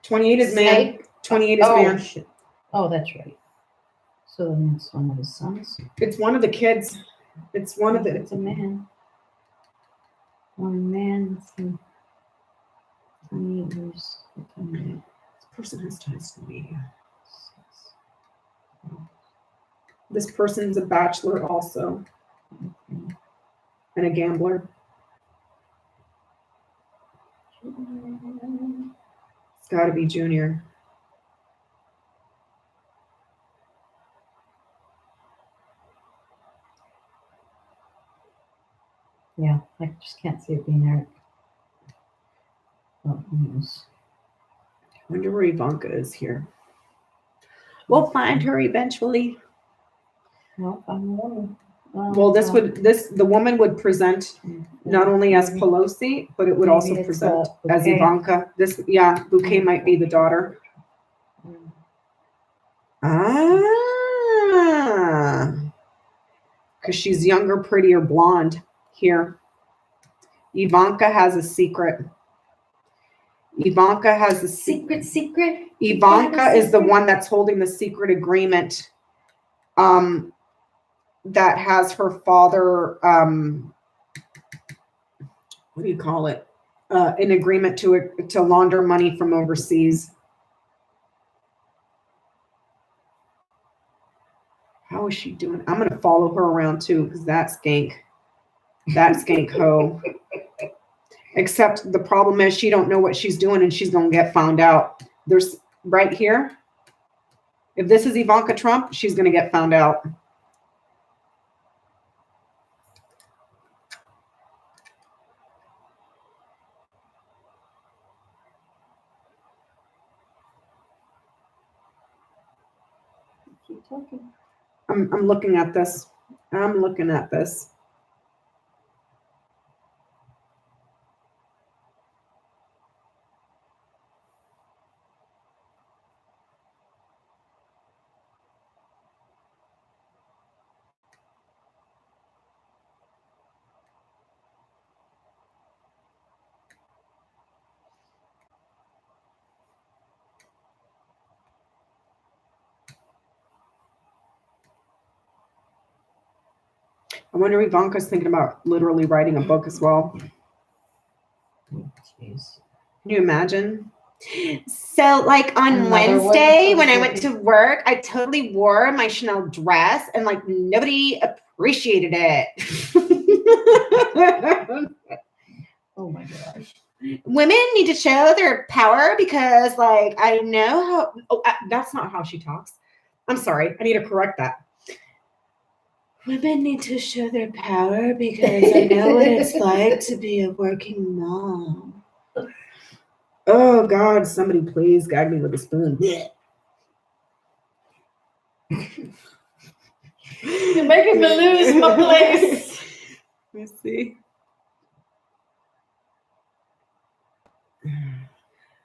28 is man. 28 is man. Shit. Oh, that's right. So then it's one of his sons. It's one of the kids. It's one of the. It's a man. One man. 28 years. 28. This person has ties to the media. This person's a bachelor also. And a gambler. It's got to be Junior. Yeah, I just can't see it being Eric. Oh, who knows? I wonder where Ivanka is here. We'll find her eventually. Well, I'm a woman. Well, the woman would present not only as Pelosi, but it would also present as Ivanka. Bouquet might be the daughter. Because she's younger, prettier, blonde here. Ivanka has a secret. Ivanka has a secret. Ivanka is the one that's holding the secret agreement. That has her father, what do you call it? An agreement to launder money from overseas. How is she doing? I'm going to follow her around too, because that's skank hoe. Except the problem is she don't know what she's doing and she's going to get found out. There's right here. If this is Ivanka Trump, she's going to get found out. Keep talking. I'm looking at this. I'm looking at this. I wonder if Ivanka's thinking about literally writing a book as well. Jeez. Can you imagine? So, like on Wednesday when I went to work, I totally wore my Chanel dress and like nobody appreciated it. Oh my gosh. Women need to show their power because like I know how, that's not how she talks. I'm sorry. I need to correct that. Women need to show their power because I know what it's like to be a working mom. Oh God, somebody please gag me with a spoon. You're making me lose my place. Let me see.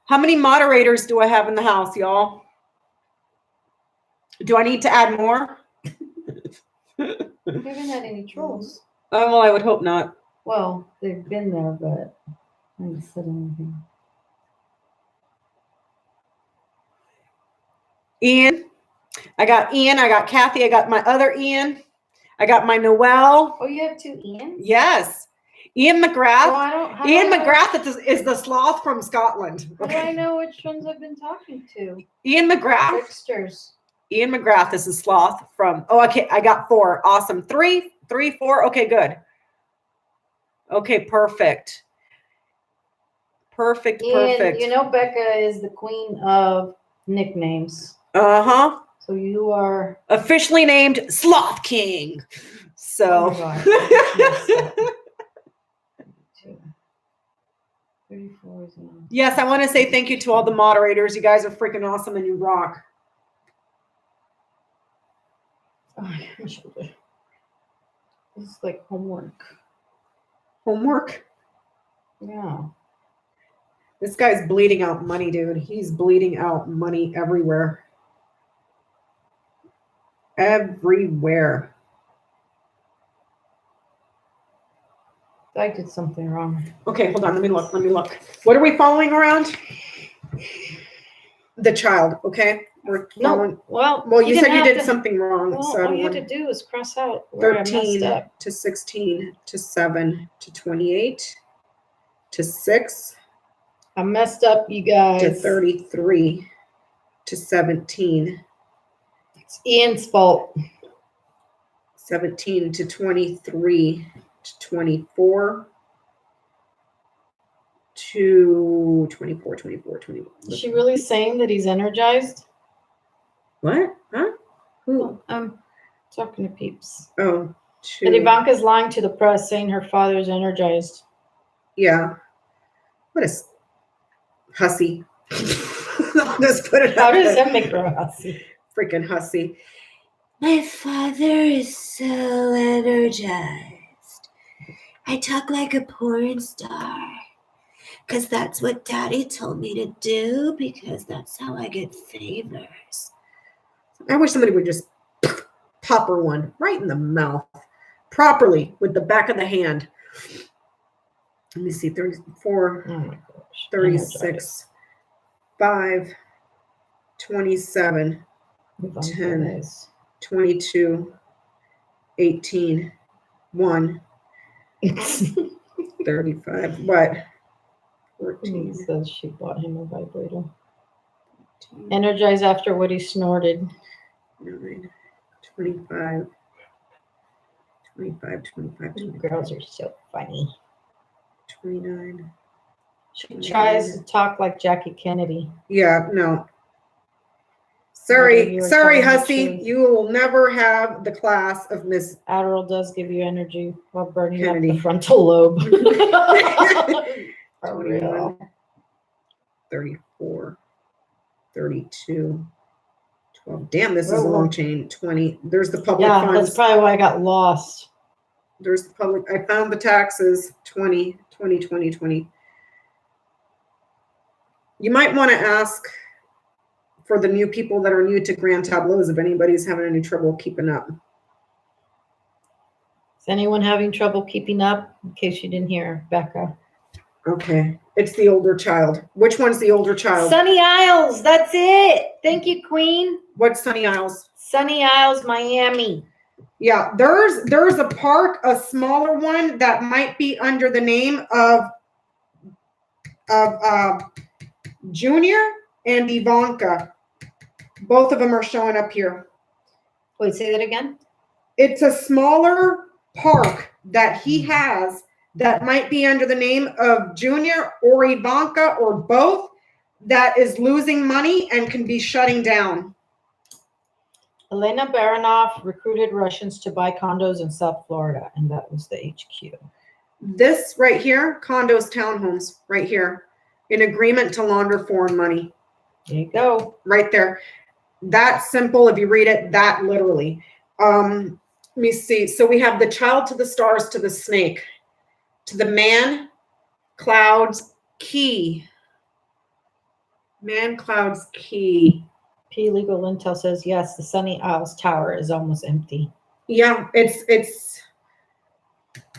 How many moderators do I have in the house, y'all? Do I need to add more? We haven't had any trolls. Oh, well, I would hope not. Well, they've been there, but I haven't said anything. Ian. I got Ian. I got Kathy. I got my other Ian. I got my Noelle. Oh, you have two Ians? Yes. Ian McGrath. Well, Ian McGrath is the sloth from Scotland. How do I know which ones I've been talking to? Ian McGrath. Tricksters. Ian McGrath is the sloth from, oh, okay, I got 4. Awesome. 3, 4. Okay, good. Okay, perfect. Perfect. You know, Becca is the queen of nicknames. Uh-huh. So you are officially named Sloth King. So. Oh 34 is enough. Yes, I want to say thank you to all the moderators. You guys are freaking awesome and you rock. Oh, my shoulder. This is like homework. Homework? Yeah. This guy's bleeding out money, dude. He's bleeding out money everywhere. Everywhere. I did something wrong. Okay, hold on. Let me look. What are we following around? The child, okay? We're following. Well, you said you did something wrong. Well, so all you had to do is cross out where 13 I messed up. to 16 to 7 to 28 to 6 I messed up, you guys. to 33 to 17. It's Ian's fault. 17 to 23 to 24 to 24. Is she really saying that he's energized? What? Huh? Who? I'm talking to peeps. Oh, That Ivanka's lying to the press saying her father's energized. Yeah. What a hussy. I'll just put it How out does there. that make her a hussy? Freaking hussy. My father is so energized. I talk like a porn star. Because that's what Daddy told me to do. Because that's how I get favors. I wish somebody would just pop her one right in the mouth. Properly with the back of the hand. Let me see. 34, Oh my gosh. 36, 5, 27, 10, 22, 18, 1, 35. What? 14. He says she bought him a vibrator. Energized after what he snorted. 9, 25, 25, 25, You 25, girls are so funny. 29. She tries to talk like Jackie Kennedy. Yeah, no. You were Sorry, telling the hussy. truth. You will never have the class of Miss Adderall does give you energy while burning Kennedy. up the frontal lobe. For 21, real. 34, 32, 12. Damn, this is a Whoa. long chain. 20. There's the public Yeah, funds. that's probably why I got lost. There's the public. I found the taxes. 20, 20, 20, 20. You might want to ask for the new people that are new to Grand Tableaus if anybody's having any trouble keeping up. Is anyone having trouble keeping up? In case you didn't hear, Becca. Okay. It's the older child. Which one's the older child? Sunny Isles. That's it. Thank you, Queen. What's Sunny Isles? Sunny Isles, Miami. Yeah, there's a park, a smaller one that might be under the name of Junior and Ivanka. Both of them are showing up here. Wait, say that again. It's a smaller park that he has that might be under the name of Junior or Ivanka or both that is losing money and can be shutting down. Elena Baronoff recruited Russians to buy condos in South Florida, and that was the HQ. This right here, condos, townhomes, right here, in agreement to launder foreign money. There you go. Right there. That's simple if you read it that literally. Let me see. So we have the child to the stars to the snake, to the man, clouds, key. Man, clouds, key. P Legal Intel says, yes, the Sunny Isles Tower is almost empty. Yeah, it's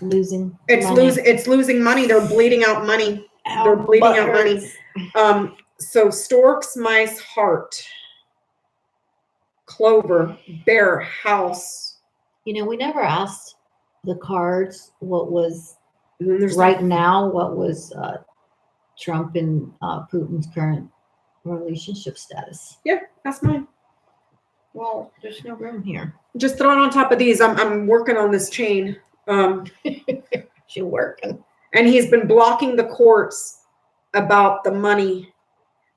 losing. It's losing money. They're bleeding out money. They're bleeding out money. So storks, mice, heart, clover, bear, house. You know, we never asked the cards what was right now. What was Trump and Putin's current relationship status? Yeah, that's mine. Well, there's no room here. Just throw it on top of these. I'm working on this chain. She's working. And he's been blocking the courts about the money,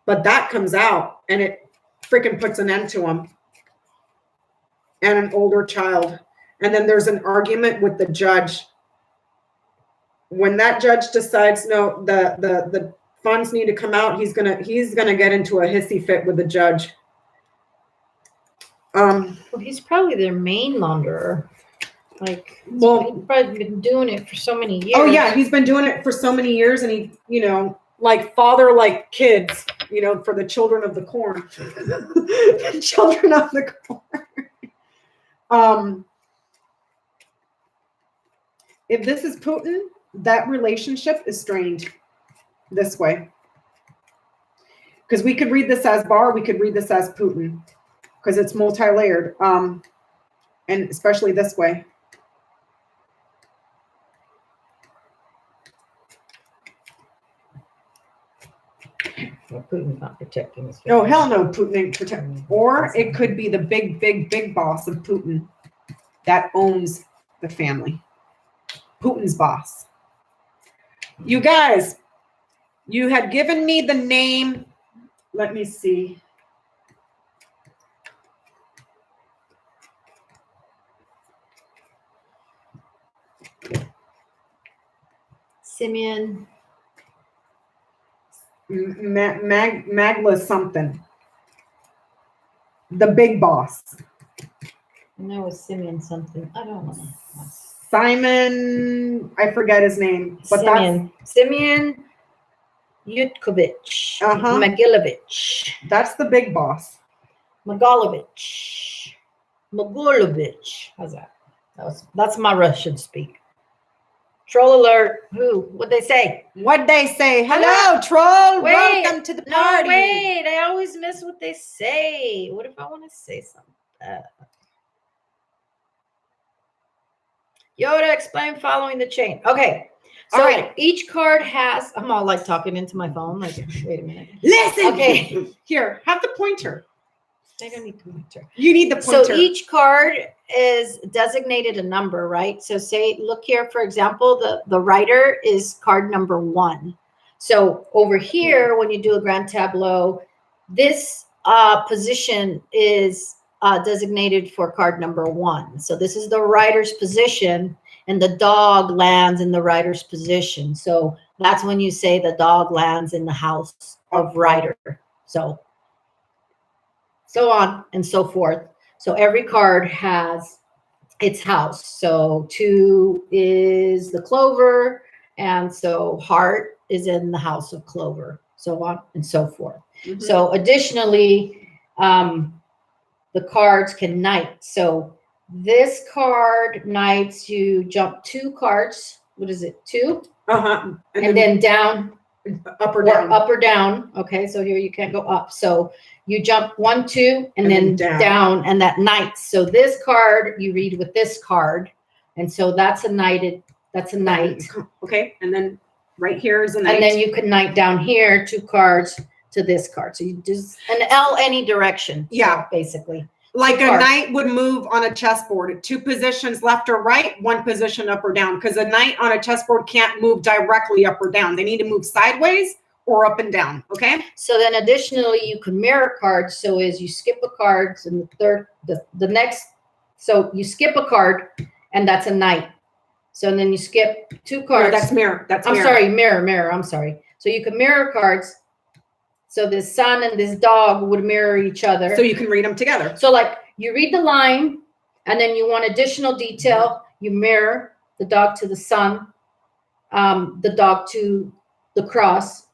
but that comes out and it freaking puts an end to him. And an older child. And then there's an argument with the judge. When that judge decides, no, the funds need to come out, he's gonna get into a hissy fit with the judge. Well, he's probably their main launderer. Like, well, he's probably been doing it for so many years. Oh yeah, he's been doing it for so many years, and he, like father, like kids, for the children of the corn. Children of the corn. If this is Putin, that relationship is strained this way. Because we could read this as Bar, we could read this as Putin, because it's multi-layered, and especially this way. Well, Putin's not protecting his family. Oh, hell no, Putin ain't protecting. Or it could be the big boss of Putin that owns the family. Putin's boss. You guys, you had given me the name. Let me see. Simeon. Magla something. The big boss. I know it's Simeon something. I don't know. Simon, I forget his name. But Simeon Yutkovich. Magilovich. That's the big boss. Magalovich. How's that? That's my Russian speak. Troll alert. Who? What'd they say? What'd they say? Hello, troll. Wait, welcome to the party. No, wait. I always miss what they say. What if I want to say something? Yoda, explain following the chain. Okay. So all right. Each card has, I'm all like talking into my phone. Like, wait a minute. Listen. Okay. Here, have the pointer. I don't need the pointer. You need the pointer. So each card is designated a number, right? So say, look here, for example, the writer is card number 1. So over here, when you do a grand tableau, this position is designated for card number 1. So this is the writer's position, and the dog lands in the writer's position. So that's when you say the dog lands in the house of writer. So on and so forth. So every card has its house. So 2 is the clover, and so heart is in the house of clover, so on and so forth. Mm-hmm. So additionally, the cards can knight. So this card knights, you jump 2 cards. What is it? 2? And then down. Up or down. Up or down. Okay, so here you can't go up. So you jump 1, 2, and then down, and that knights. So this card you read with this card, and so that's a knighted. That's a knight. Okay, and then right here is a knight. And then you can knight down here 2 cards to this card. So you just an L any direction. Yeah, basically. Like a knight would move on a chessboard, 2 positions left or right, 1 position up or down. Because a knight on a chessboard can't move directly up or down. They need to move sideways or up and down. Okay. So then additionally, you can mirror cards. So as you skip a card, and the next, so you skip a card and that's a knight. So then you skip 2 cards. No, that's mirror. I'm sorry, mirror. I'm sorry. So you can mirror cards. So this sun and this dog would mirror each other. So you can read them together. So like you read the line and then you want additional detail. You mirror the dog to the sun, the dog to the cross,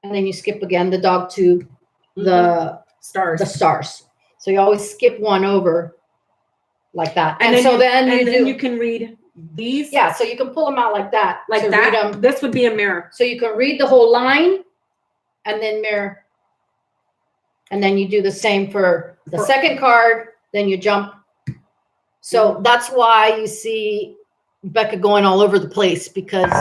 and then you skip again the dog to the stars. The stars. So you always skip one over like that. And then so then you can read these. Yeah, so you can pull them out like that. Like that. Read them. This would be a mirror. So you can read the whole line and then mirror. And then you do the same for the second card, then you jump. So that's why you see Becca going all over the place, because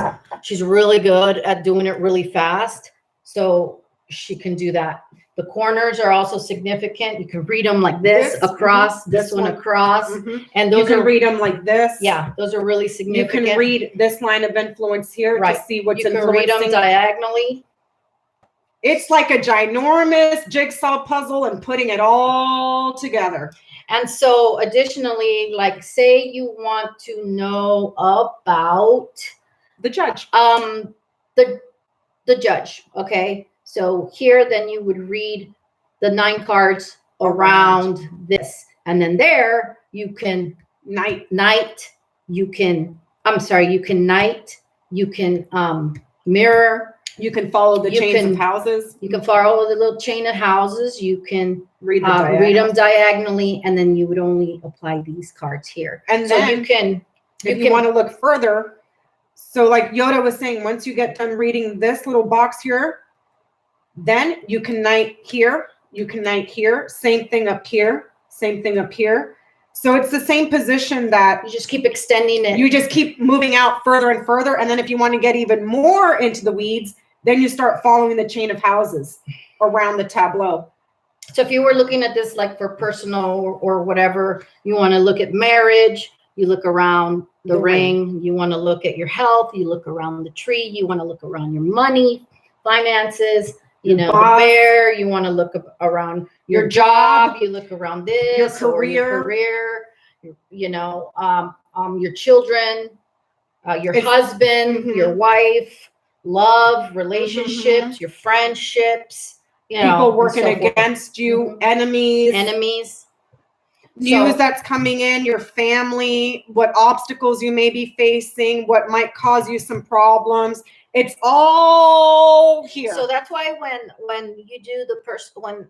she's really good at doing it really fast. So she can do that. The corners are also significant. You can read them like this across, this one across. And those you can read them like this. Yeah, those are really significant. You can read this line of influence here to see what's influencing. You can read them diagonally. It's like a ginormous jigsaw puzzle and putting it all together. And so additionally, like say you want to know about the judge. The judge, okay? So here then you would read the 9 cards around this. And then there you can knight, you can knight, you can mirror. You can follow the chains of houses. You can follow the little chain of houses. You can read them diagonally, and then you would only apply these cards here. And so then if you want to look further, so like Yoda was saying, once you get done reading this little box here, then you can knight here, you can knight here, same thing up here, same thing up here. So it's the same position that you just keep extending it. You just keep moving out further and further. And then if you want to get even more into the weeds, then you start following the chain of houses around the tableau. So if you were looking at this like for personal or whatever, you want to look at marriage, you look around the ring, you want to look at your health, you look around the tree, you want to look around your money, finances, you know, the bear, you want to look around your job, you look around this, your career, you know, your children, your husband, your wife, love, relationships, your friendships, you know, people working against you, enemies, news that's coming in, your family, what obstacles you may be facing, what might cause you some problems. It's all here. So that's why when you do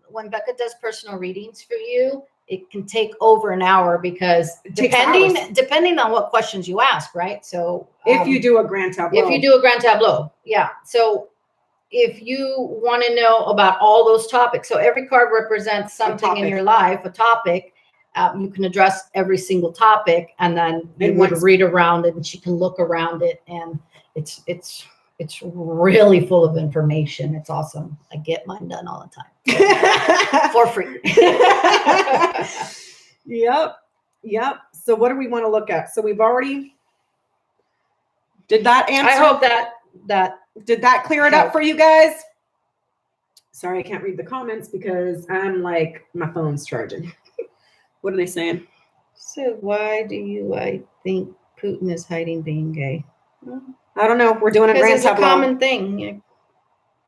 when Becca does personal readings for you, it can take over an hour, because depending on what questions you ask, right? So if you do a grand tableau. Yeah. So if you want to know about all those topics, so every card represents something in your life, a topic. You can address every single topic, and then you would read around it, and she can look around it, and it's really full of information. It's awesome. I get mine done all the time for free. Yep. So what do we want to look at? So we've already did that answer. I hope that did that clear it up for you guys? Sorry, I can't read the comments because I'm like, my phone's charging. What are they saying? So why do I think Putin is hiding being gay? Well, I don't know. We're doing a grand tableau. It's a common thing. Yeah.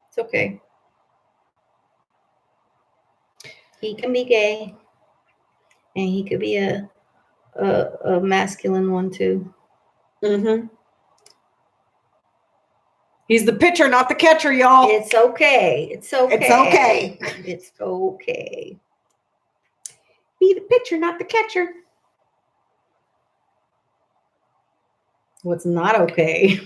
It's okay. He can be gay, and he could be a masculine one too. He's the pitcher, not the catcher, y'all. It's okay. It's okay. It's okay. It's okay. Be the pitcher, not the catcher. What's not okay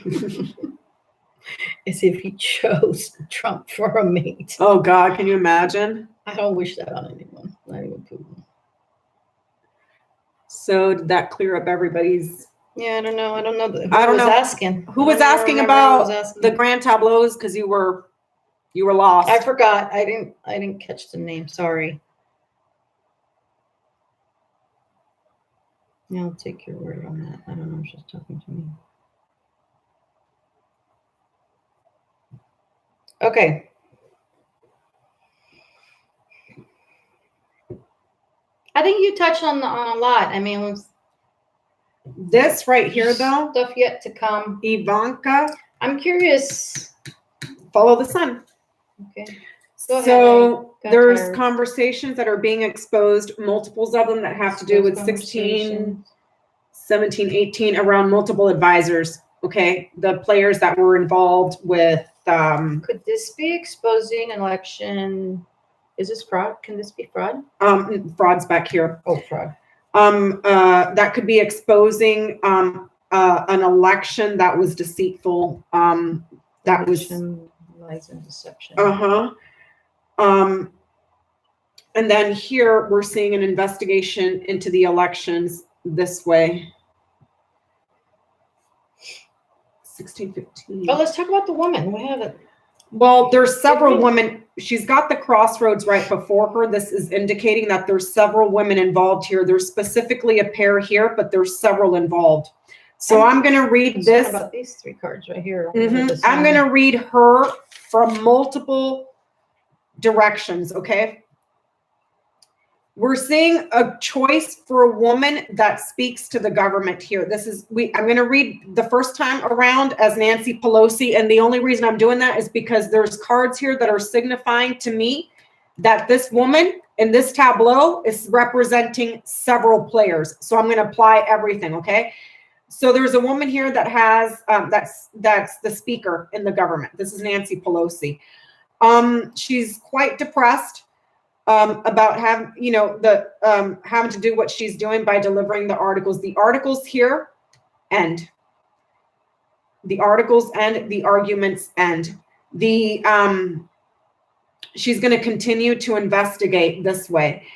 is if he chose Trump for a mate. Oh God, can you imagine? I don't wish that on anyone, not even Putin. So did that clear up everybody's? Yeah, I don't know. Asking. Who was asking about the grand tableaus? Because you were lost. I forgot. I didn't catch the name. Sorry. Yeah, I'll take your word on that. I don't know if she's talking to me. Okay. I think you touched on a lot. I mean, This right here, though, stuff yet to come. Ivanka, I'm curious. follow the sun. Okay. So there's conversations that are being exposed, multiples of them that have to do with 16, 17, 18, around multiple advisors. Okay, the players that were involved with. Could this be exposing an election? Is this fraud? Can this be fraud? Fraud's back here. Oh, fraud. That could be exposing an election that was deceitful. That election, lies and deception. And then here we're seeing an investigation into the elections this way. 1615. Oh, let's talk about the woman. We have it. Well, there's several women. She's got the crossroads right before her. This is indicating that there's several women involved here. There's specifically a pair here, but there's several involved. So I'm going to read this. About these 3 cards right here. I'm going to read her from multiple directions, okay? We're seeing a choice for a woman that speaks to the government here. This is, I'm going to read the first time around as Nancy Pelosi, and the only reason I'm doing that is because there's cards here that are signifying to me that this woman in this tableau is representing several players. So I'm going to apply everything, okay? So there's a woman here that has, that's the speaker in the government. This is Nancy Pelosi. She's quite depressed. About having, having to do what she's doing by delivering the articles. The articles here end. The articles end. The arguments end. She's going to continue to investigate this way.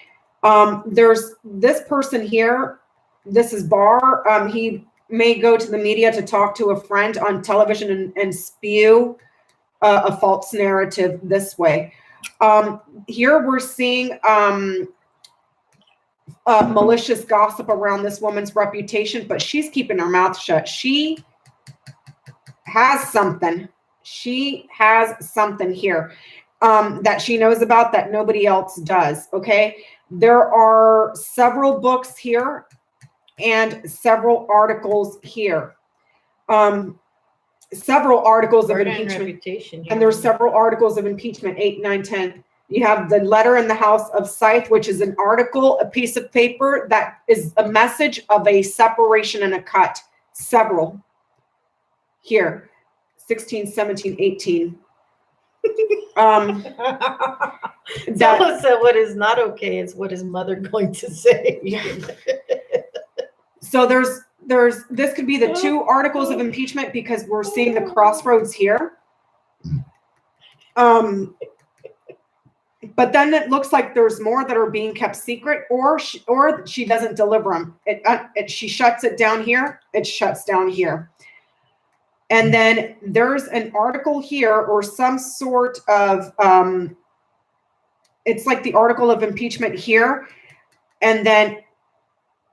There's this person here. This is Barr. He may go to the media to talk to a friend on television and spew a false narrative this way. Here we're seeing malicious gossip around this woman's reputation, but she's keeping her mouth shut. She has something. She has something here that she knows about that nobody else does, okay? There are several books here and several articles here. Several articles of impeachment, and there's several articles of impeachment, 8, 9, 10. You have the letter in the House of Scythe, which is an article, a piece of paper that is a message of a separation and a cut. Several here, 16, 17, 18. Tell us that what is not okay is what is mother going to say. So this could be the 2 articles of impeachment because we're seeing the crossroads here. But then it looks like there's more that are being kept secret, or she doesn't deliver them. She shuts it down here. It shuts down here. And then there's an article here or some sort of, it's like the article of impeachment here. And then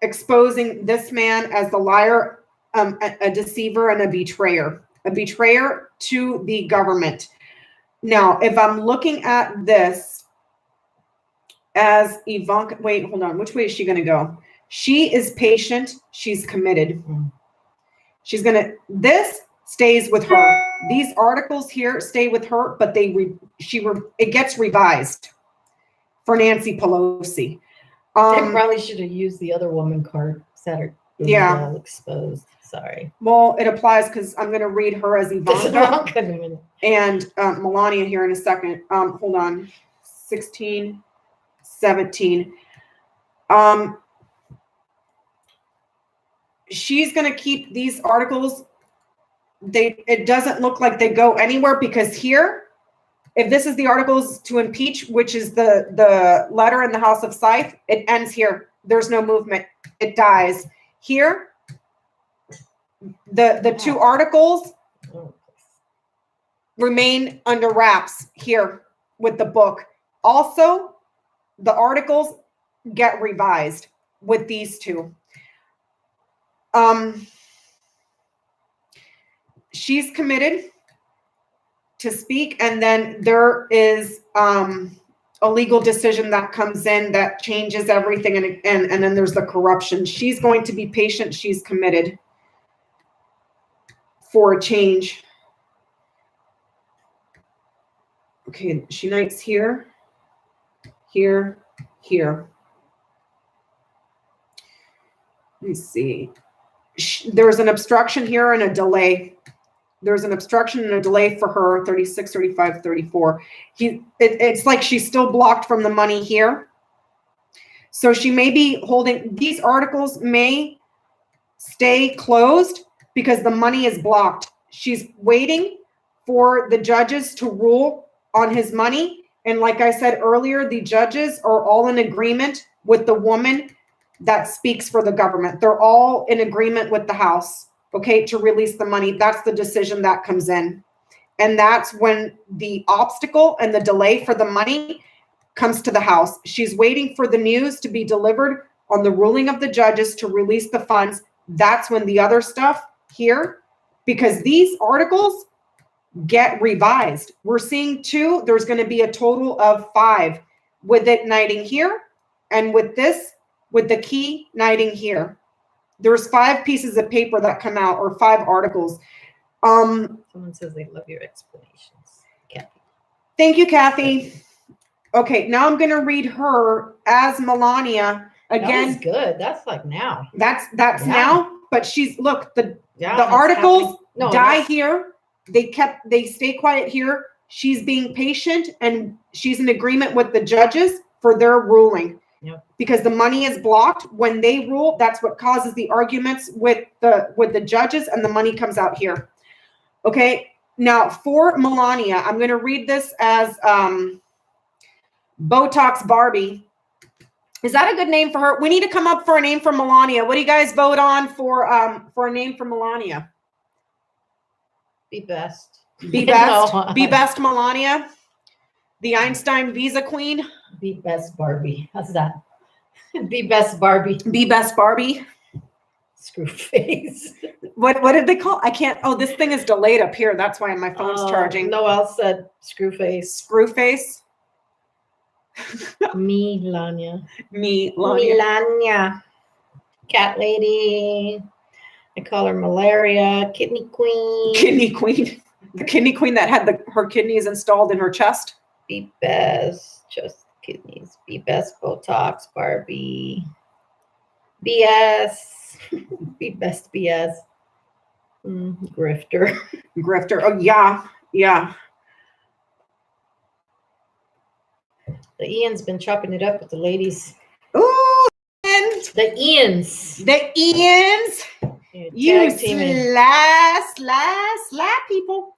exposing this man as the liar, a deceiver, and a betrayer to the government. Now, if I'm looking at this as Ivanka, wait, hold on. Which way is she going to go? She is patient. She's committed. She's going to, this stays with her. These articles here stay with her, but it gets revised for Nancy Pelosi. They probably should have used the other woman card. Saturday. Yeah. Exposed. Sorry. Well, it applies because I'm going to read her as Ivanka and Melania here in a second. Hold on. 16, 17. She's going to keep these articles. It doesn't look like they go anywhere because here, if this is the articles to impeach, which is the letter in the House of Scythe, it ends here. There's no movement. It dies. Here, the 2 articles remain under wraps here with the book. Also, the articles get revised with these 2. She's committed to speak, and then there is a legal decision that comes in that changes everything, and then there's the corruption. She's going to be patient. She's committed for a change. Okay, she knights here, here, here. Let me see. There's an obstruction here and a delay. There's an obstruction and a delay for her, 36, 35, 34. It's like she's still blocked from the money here. So she may be holding, these articles may stay closed because the money is blocked. She's waiting for the judges to rule on his money. And like I said earlier, the judges are all in agreement with the woman that speaks for the government. They're all in agreement with the House, okay, to release the money. That's the decision that comes in. And that's when the obstacle and the delay for the money comes to the House. She's waiting for the news to be delivered on the ruling of the judges to release the funds. That's when the other stuff here, because these articles get revised. We're seeing 2. There's going to be a total of 5 with it knighting here, and with this, with the key knighting here. There's 5 pieces of paper that come out, or 5 articles. Someone says they love your explanations. Kathy. Thank you, Kathy. Okay, now I'm going to read her as Melania again. That's good. That's like now. That's now. But she's, look, the Yeah, articles no, die here. They stay quiet here. She's being patient, and she's in agreement with the judges for their ruling. Yep. Because the money is blocked. When they rule, that's what causes the arguments with the judges, and the money comes out here. Okay. Now for Melania, I'm going to read this as Botox Barbie. Is that a good name for her? We need to come up for a name for Melania. What do you guys vote on for a name for Melania? Be best. Be best. No. Be best Melania. The Einstein Visa Queen. Be best Barbie. How's that? Be best Barbie. Be best Barbie. Screw face. What did they call? I can't. Oh, this thing is delayed up here. That's why my phone's charging. Noelle said screw face. Screw face. Melania. Melania. Cat lady. I call her malaria. Kidney queen. Kidney queen. The kidney queen that had her kidneys installed in her chest. Be best. Just kidneys. Be best Botox Barbie. BS. Be best BS. Grifter. Grifter. Oh, yeah. Yeah. The Ian's been chopping it up with the ladies. Ooh. The Ians. The Ians. You slap people.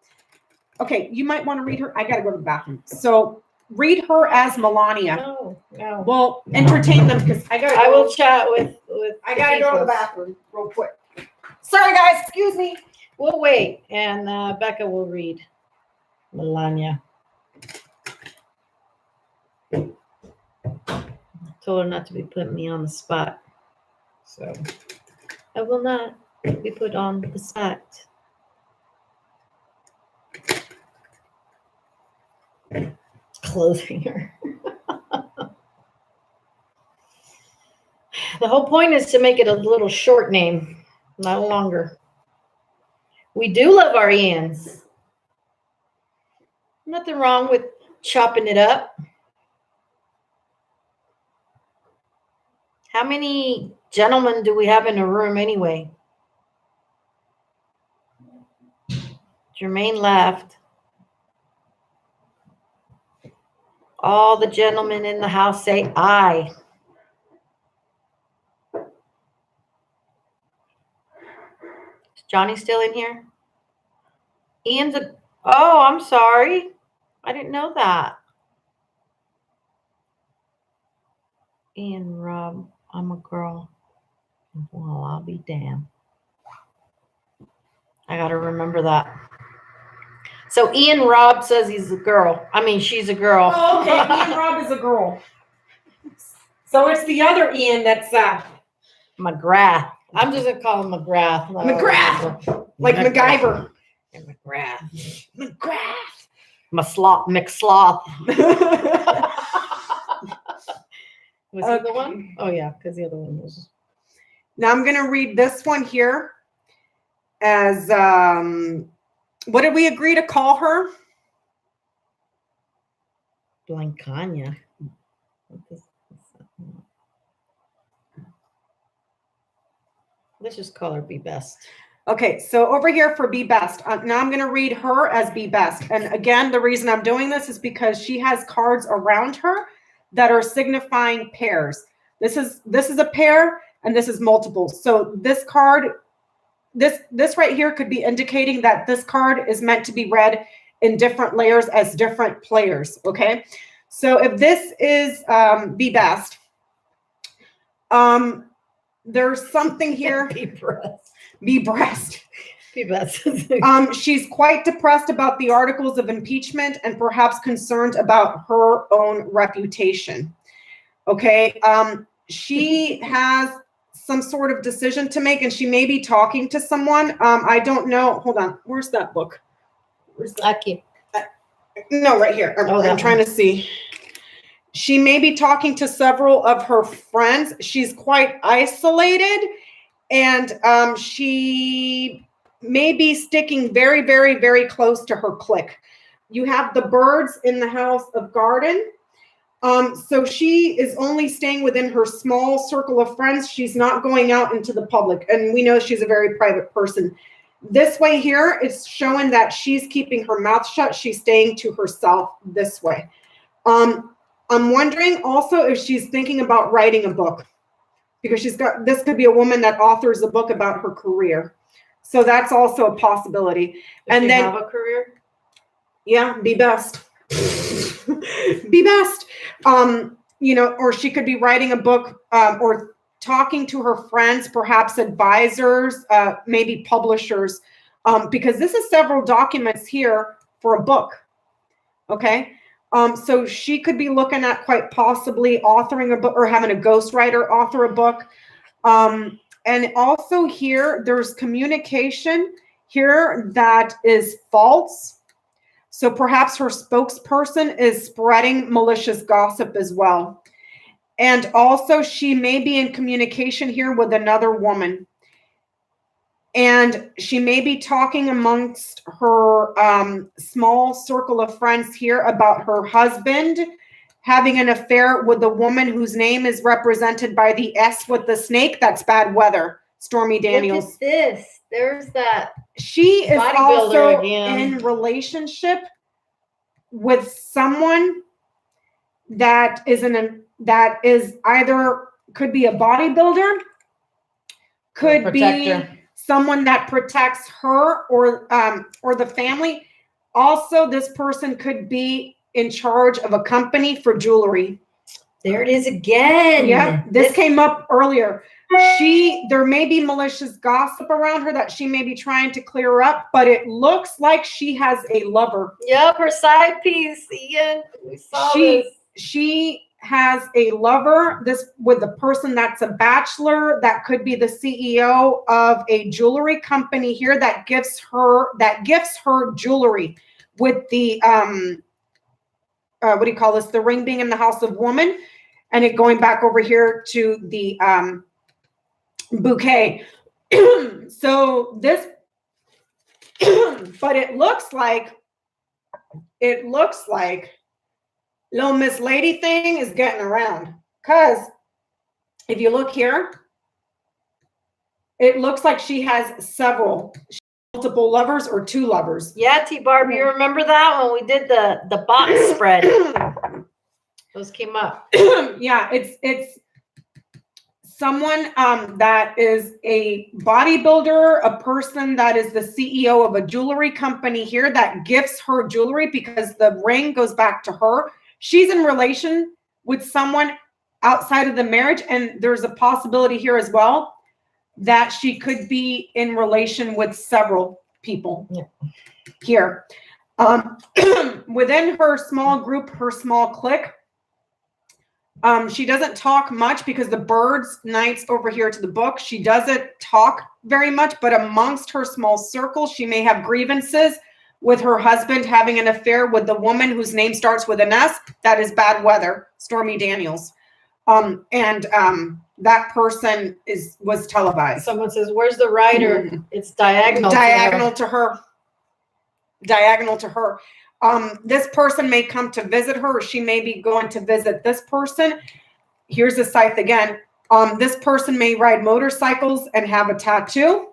Okay, you might want to read her. I got to go to the bathroom. So read her as Melania. No. Well, entertain them because I will chat with I got to go to the bathroom real quick. Sorry, guys. Excuse me. We'll wait, and Becca will read Melania. Told her not to be putting me on the spot, so I will not be put on the spot. Clothing her. The whole point is to make it a little short name, not longer. We do love our Ians. Nothing wrong with chopping it up. How many gentlemen do we have in the room anyway? Jermaine left. All the gentlemen in the house say aye. Is Johnny still in here? Ian's oh, I'm sorry. I didn't know that. Ian, Rob, I'm a girl. Well, I'll be damned. I got to remember that. So Ian Rob says he's a girl. I mean, she's a girl. Oh, okay. Ian Rob is a girl. So it's the other Ian that's McGrath. I'm just going to call him McGrath. McGrath. Like MacGyver. McGrath. McGrath. McSloth. Was he the one? Oh yeah, because the other one was. Now I'm going to read this one here as, what did we agree to call her? Blancana. Let's just call her Be Best. Okay, so over here for Be Best. Now I'm going to read her as Be Best. And again, the reason I'm doing this is because she has cards around her that are signifying pairs. This is a pair and this is multiple. So this card, this right here could be indicating that this card is meant to be read in different layers as different players, okay? So if this is Be Best, there's something here. Be Breast. Be Breast. Be Best. She's quite depressed about the articles of impeachment and perhaps concerned about her own reputation. Okay. She has some sort of decision to make and she may be talking to someone. I don't know. Hold on. Where's that book? Where's that? No, right here. I'm trying to see. She may be talking to several of her friends. She's quite isolated and she may be sticking very, very, very close to her clique. You have the birds in the house of garden. So she is only staying within her small circle of friends. She's not going out into the public. And we know she's a very private person. This way here, it's showing that she's keeping her mouth shut. She's staying to herself this way. I'm wondering also if she's thinking about writing a book because this could be a woman that authors a book about her career. So that's also a possibility. Does she have a career? Yeah, Be Best. Be Best. Or she could be writing a book or talking to her friends, perhaps advisors, maybe publishers, because this is several documents here for a book. Okay. So she could be looking at quite possibly authoring a book or having a ghostwriter author a book. And also here, there's communication here that is false. So perhaps her spokesperson is spreading malicious gossip as well. And also she may be in communication here with another woman. And she may be talking amongst her small circle of friends here about her husband having an affair with a woman whose name is represented by the S with the snake. That's bad weather. Stormy Daniels. Look at this. There's that. She is also in relationship with someone that is either could be a bodybuilder, could be someone that protects her or the family. Also, this person could be in charge of a company for jewelry. There it is again. Yeah, this came up earlier. There may be malicious gossip around her that she may be trying to clear up, but it looks like she has a lover. Yep, her side piece. Ian, we saw this. She has a lover, this with the person that's a bachelor, that could be the CEO of a jewelry company here that gifts her jewelry with the what do you call this? The ring being in the house of woman and it going back over here to the bouquet. So this, but it looks like little Miss Lady thing is getting around. Because if you look here, it looks like she has multiple lovers or two lovers. Yeah, T-Barb, you remember that when we did the box spread? Those came up. Yeah, it's someone that is a bodybuilder, a person that is the CEO of a jewelry company here that gifts her jewelry because the ring goes back to her. She's in relation with someone outside of the marriage, and there's a possibility here as well that she could be in relation with several people here. Within her small group, her small clique, she doesn't talk much because the birds nights over here to the book. She doesn't talk very much, but amongst her small circle, she may have grievances with her husband having an affair with the woman whose name starts with an S, that is bad weather, Stormy Daniels. That person was televised. Someone says, "Where's the writer?" Mm-hmm. It's diagonal. Diagonal to her. Diagonal to her. This person may come to visit her, or she may be going to visit this person. Here's a scythe again. This person may ride motorcycles and have a tattoo.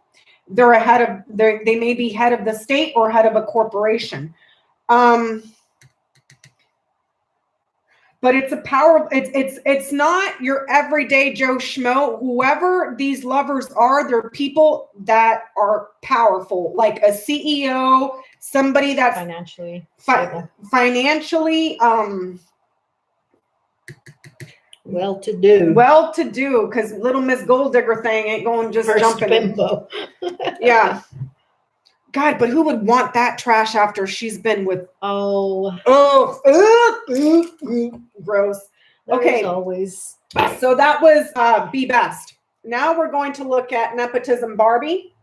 They're they may be head of the state or head of a corporation. But it's a power. It's not your everyday Joe Schmo. Whoever these lovers are, they're people that are powerful, like a CEO, somebody that's financially well-to-do. Well-to-do, because little Miss Gold Digger thing ain't going just jumping. Bimbo. Yeah. God, but who would want that trash after she's been with? Gross. Okay. Always. So that was Be Best. Now we're going to look at Nepotism Barbie.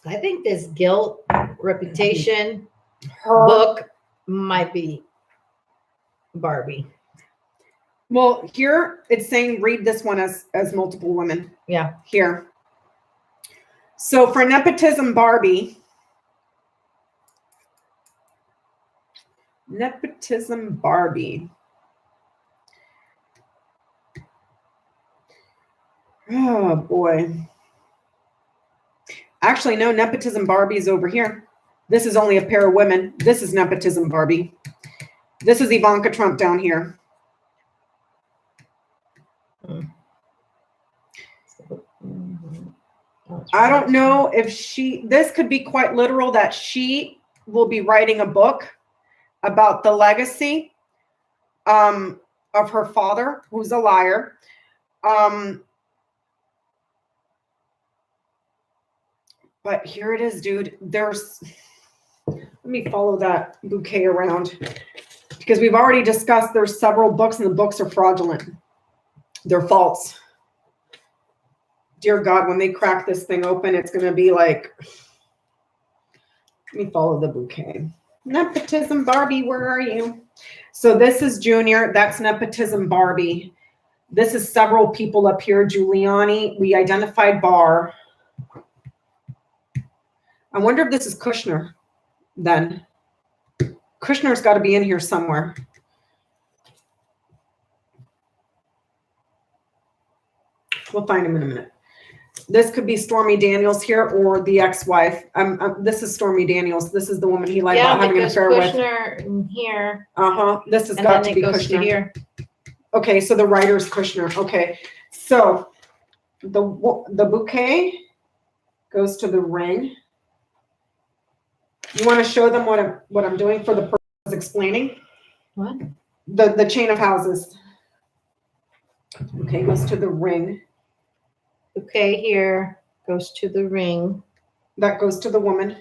I think this guilt, reputation, book might be Barbie. Well, here it's saying read this one as multiple women. Yeah. Here. So for Nepotism Barbie. Oh boy. Actually, no, Nepotism Barbie is over here. This is only a pair of women. This is Nepotism Barbie. This is Ivanka Trump down here. I don't know if this could be quite literal that she will be writing a book about the legacy of her father, who's a liar. But here it is, dude. Let me follow that bouquet around, because we've already discussed there's several books and the books are fraudulent. They're false. Dear God, when they crack this thing open, it's going to be like, let me follow the bouquet. Nepotism Barbie, where are you? So this is Junior. That's Nepotism Barbie. This is several people up here. Giuliani. We identified Barr. I wonder if this is Kushner then. Kushner's got to be in here somewhere. We'll find him in a minute. This could be Stormy Daniels here or the ex-wife. This is Stormy Daniels. This is the woman he lied about having an affair with. Kushner in here. This has got to be Kushner. Here. Okay, so the writer's Kushner. Okay, so the bouquet goes to the ring. You want to show them what I'm doing for the person explaining? What? The chain of houses. Okay, goes to the ring. Okay, here goes to the ring. That goes to the woman.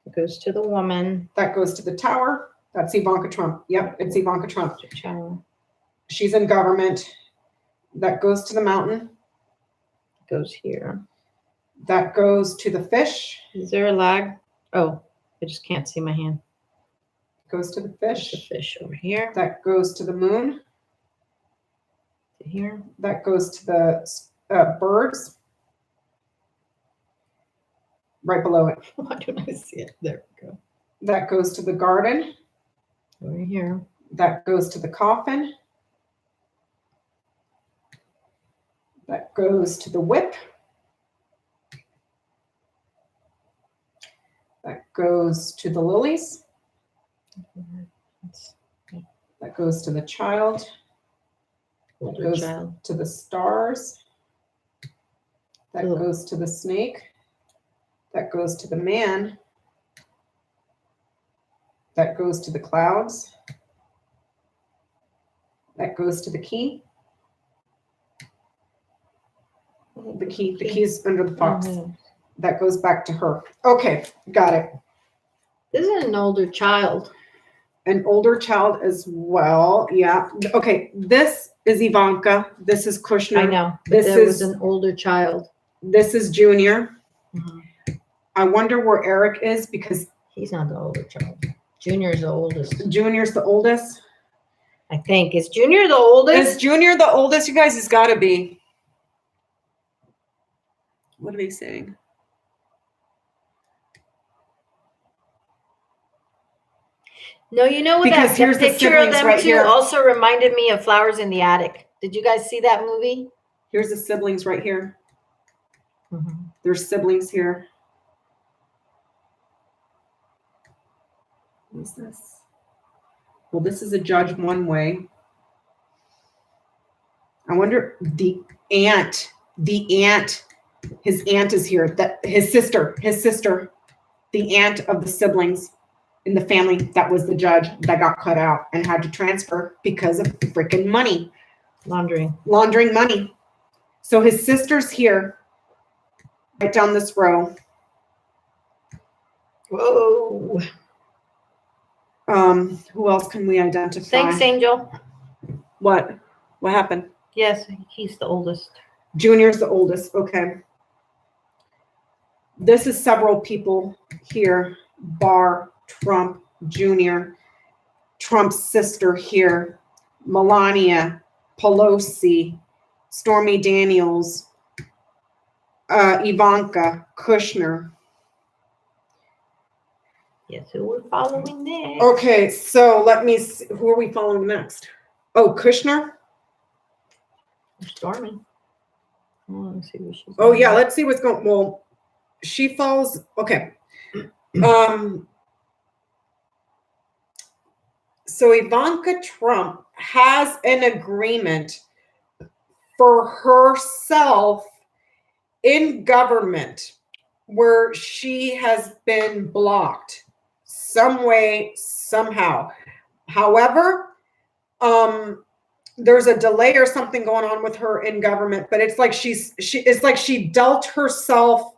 It goes to the woman. That goes to the tower. That's Ivanka Trump. Yep, it's Ivanka Trump. She's in government. That goes to the mountain. It goes here. That goes to the fish. Is there a lag? Oh, I just can't see my hand. Goes to the fish. The fish over here. That goes to the moon. To here. That goes to the birds. Right below it. Why don't I see it? There we go. That goes to the garden. Over here. That goes to the coffin. That goes to the whip. That goes to the lilies. That goes to the child. That goes to the stars. That goes to the snake. That goes to the man. That goes to the clouds. That goes to the key. The key's under the fox. Mm-hmm. That goes back to her. Okay, got it. This is an older child. An older child as well. Yeah. Okay, this is Ivanka. This is Kushner. I know. This was an older child. This is Junior. Mm-hmm. I wonder where Eric is because he's not the older child. Junior's the oldest. Junior's the oldest. I think. Is Junior the oldest? Is Junior the oldest? You guys, he's got to be. What are they saying? No, you know what? Because That here's the picture of siblings them right two here. also reminded me of Flowers in the Attic. Did you guys see that movie? Here's the siblings right here. Mm-hmm. There's siblings here. What is this? Well, this is a judge one way. I wonder the aunt, his aunt is here. That his sister, the aunt of the siblings in the family that was the judge that got cut out and had to transfer because of freaking money. Laundering money. So his sister's here, right down this row. Whoa. Who else can we identify? Thanks, Angel. What happened? Yes, he's the oldest. Junior's the oldest. Okay. This is several people here. Barr, Trump, Junior, Trump's sister here, Melania, Pelosi, Stormy Daniels, Ivanka, Kushner. Yes, who we're following next? Okay, so let me see. Who are we following next? Oh, Kushner? Stormy. Let's see what she's Oh, yeah, let's see what's going. Well, she falls. Okay. So Ivanka Trump has an agreement for herself in government where she has been blocked some way, somehow. However, there's a delay or something going on with her in government, but it's like it's like she dealt herself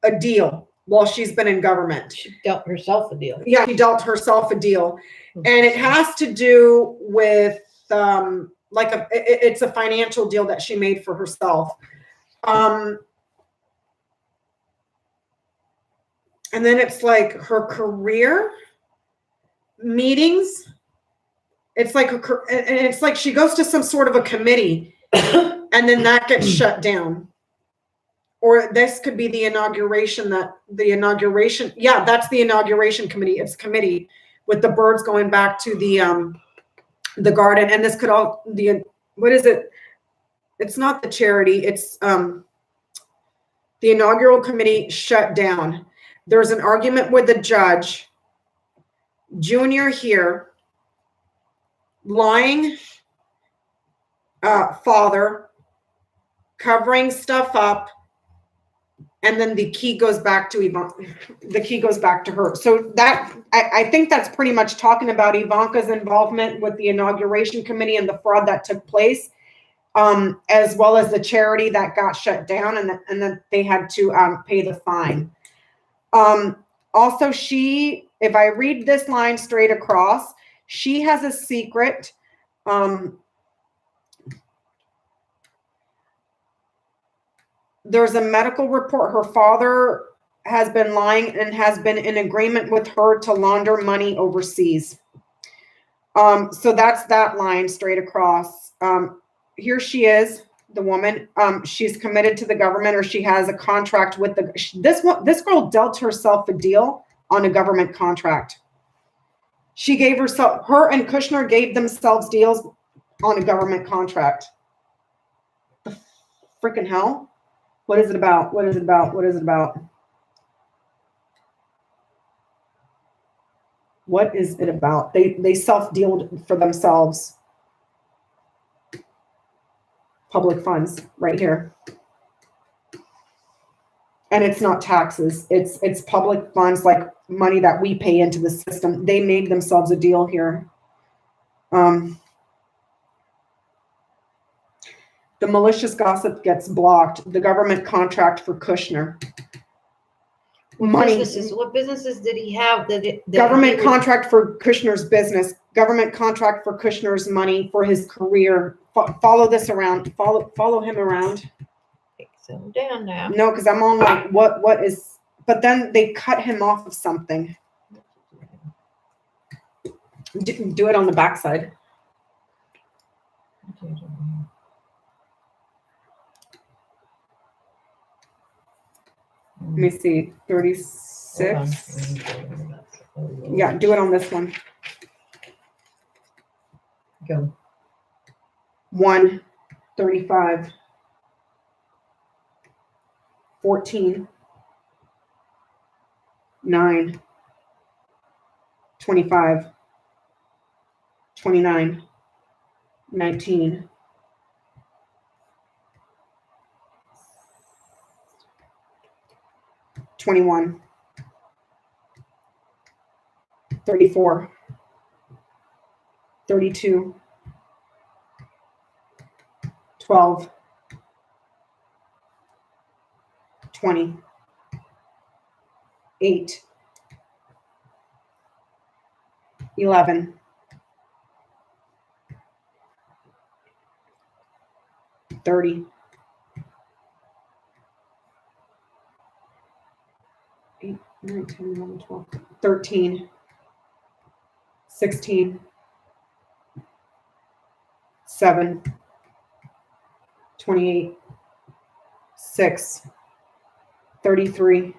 a deal while she's been in government. She dealt herself a deal. Yeah, she dealt herself a deal. And it has to do with it's a financial deal that she made for herself. And then it's like her career meetings. It's like it's like she goes to some sort of a committee and then that gets shut down. Or this could be the inauguration. Yeah, that's the inauguration committee. It's a committee with the birds going back to the garden. And this could all what is it? It's not the charity. It's the inaugural committee shut down. There's an argument with the judge. Junior here, lying father, covering stuff up, and then the key goes back to Ivanka. The key goes back to her. So that I think that's pretty much talking about Ivanka's involvement with the inauguration committee and the fraud that took place, as well as the charity that got shut down and then they had to pay the fine. Also, if I read this line straight across, she has a secret. There's a medical report. Her father has been lying and has been in agreement with her to launder money overseas. So that's that line straight across. Here she is, the woman. She's committed to the government, or she has a contract with this girl dealt herself a deal on a government contract. She gave her and Kushner gave themselves deals on a government contract. The freaking hell? What is it about? What is it about? What is it about? What is it about? They self-dealed for themselves. Public funds right here. And it's not taxes. It's public funds, like money that we pay into the system. They made themselves a deal here. The malicious gossip gets blocked. The government contract for Kushner. What businesses did he have? Government contract for Kushner's business. Government contract for Kushner's money for his career. Follow this around. Follow him around. Take some down now. No, because I'm on like what is but then they cut him off of something. Do it on the backside. Let me see, 36. Yeah, do it on this one. Go. 1, 35, 14, 9, 25, 29, 19, 21, 34, 32, 12, 20, 8, 11, 30, 8, 9, 10, 11, 12, 13, 16, 7, 28, 6, 33,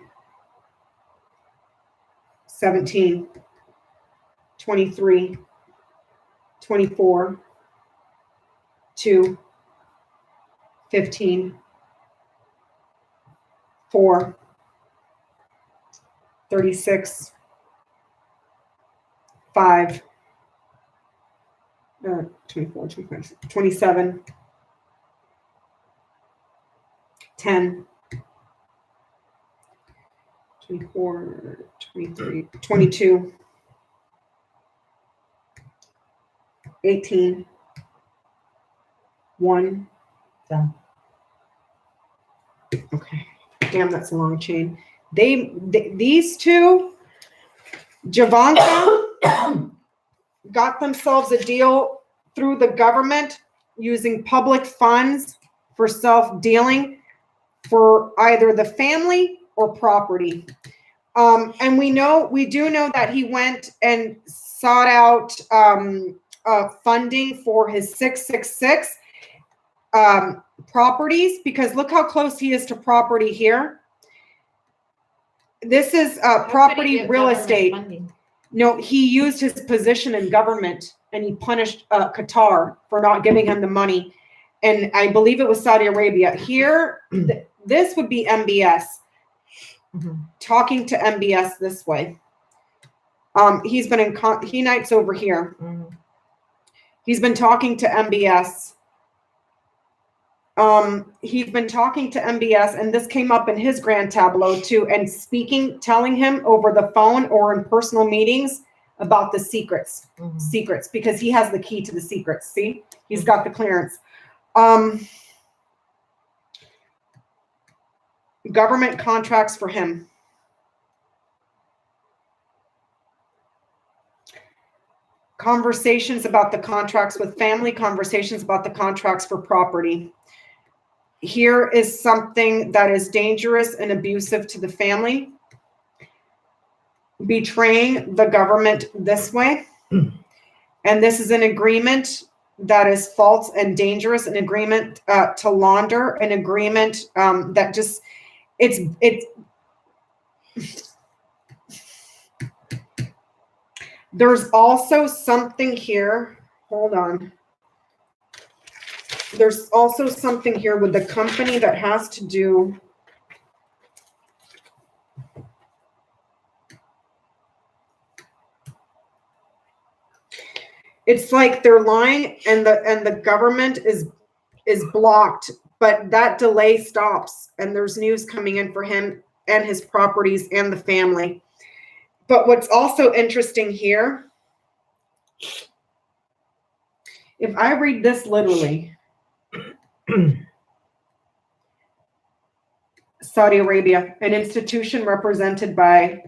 17, 23, 24, 2, 15, 4, 36, 5, 24, 25, 27, 10, 24, 23, 22, 18, 1. Done. Okay. Damn, that's a long chain. These two, Javanka, got themselves a deal through the government using public funds for self-dealing for either the family or property. And we do know that he went and sought out funding for his 666 properties, because look how close he is to property here. This is property real estate. Funding? No, he used his position in government and he punished Qatar for not giving him the money. And I believe it was Saudi Arabia. Here, this would be MBS. Mm-hmm. Talking to MBS this way. He's been in, he nights over here. Mm-hmm. He's been talking to MBS. He's been talking to MBS, and this came up in his grand tableau too, and telling him over the phone or in personal meetings about the secrets, because he has the key to the secrets. See, he's got the clearance. Government contracts for him. Conversations about the contracts with family, conversations about the contracts for property. Here is something that is dangerous and abusive to the family. Betraying the government this way. And this is an agreement that is false and dangerous, an agreement to launder, an agreement that just, it's there's also something here. Hold on. There's also something here with the company that has to do. It's like they're lying and the government is blocked, but that delay stops and there's news coming in for him and his properties and the family. But what's also interesting here, if I read this literally, Saudi Arabia, an institution represented by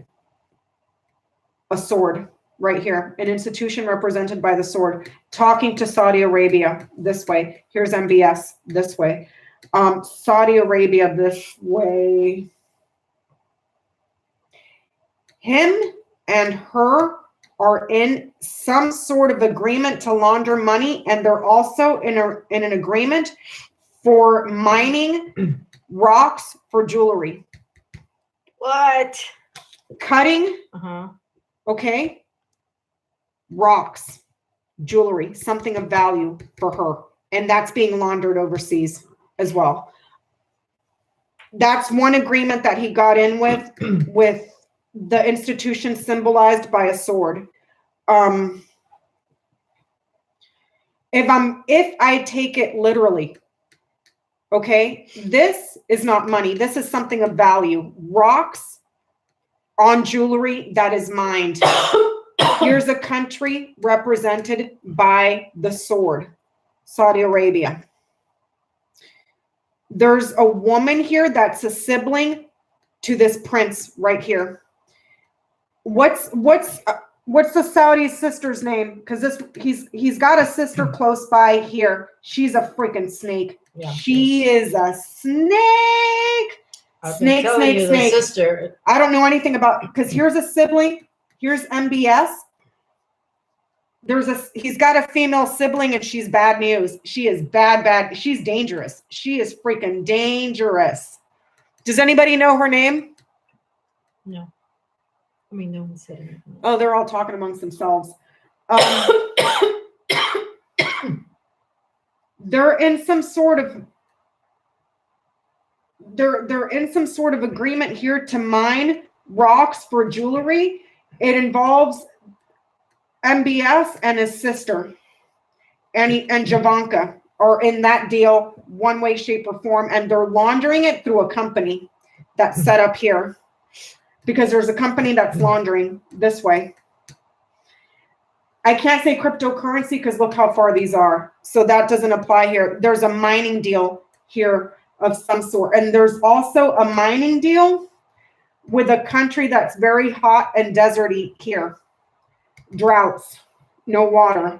a sword right here, an institution represented by the sword, talking to Saudi Arabia this way. Here's MBS this way. Saudi Arabia this way. him and her are in some sort of agreement to launder money, and they're also in an agreement for mining rocks for jewelry. What? Cutting, Uh-huh. okay, rocks, jewelry, something of value for her. And that's being laundered overseas as well. That's one agreement that he got in with the institution symbolized by a sword. If I take it literally, okay, this is not money. This is something of value. Rocks on jewelry that is mined. Here's a country represented by the sword, Saudi Arabia. There's a woman here that's a sibling to this prince right here. What's the Saudi sister's name? Because he's got a sister close by here. She's a freaking snake. Yeah, she is a snake. Snake. Sister. I don't know anything about, because here's a sibling. Here's MBS. He's got a female sibling, and she's bad news. She is bad. She's dangerous. She is freaking dangerous. Does anybody know her name? No. I mean, no one said anything. Oh, they're all talking amongst themselves. They're in some sort of agreement here to mine rocks for jewelry. It involves MBS and his sister, and Javanka are in that deal one way, shape, or form, and they're laundering it through a company that's set up here, because there's a company that's laundering this way. I can't say cryptocurrency because look how far these are, so that doesn't apply here. There's a mining deal here of some sort, and there's also a mining deal with a country that's very hot and deserty here. Droughts, no water.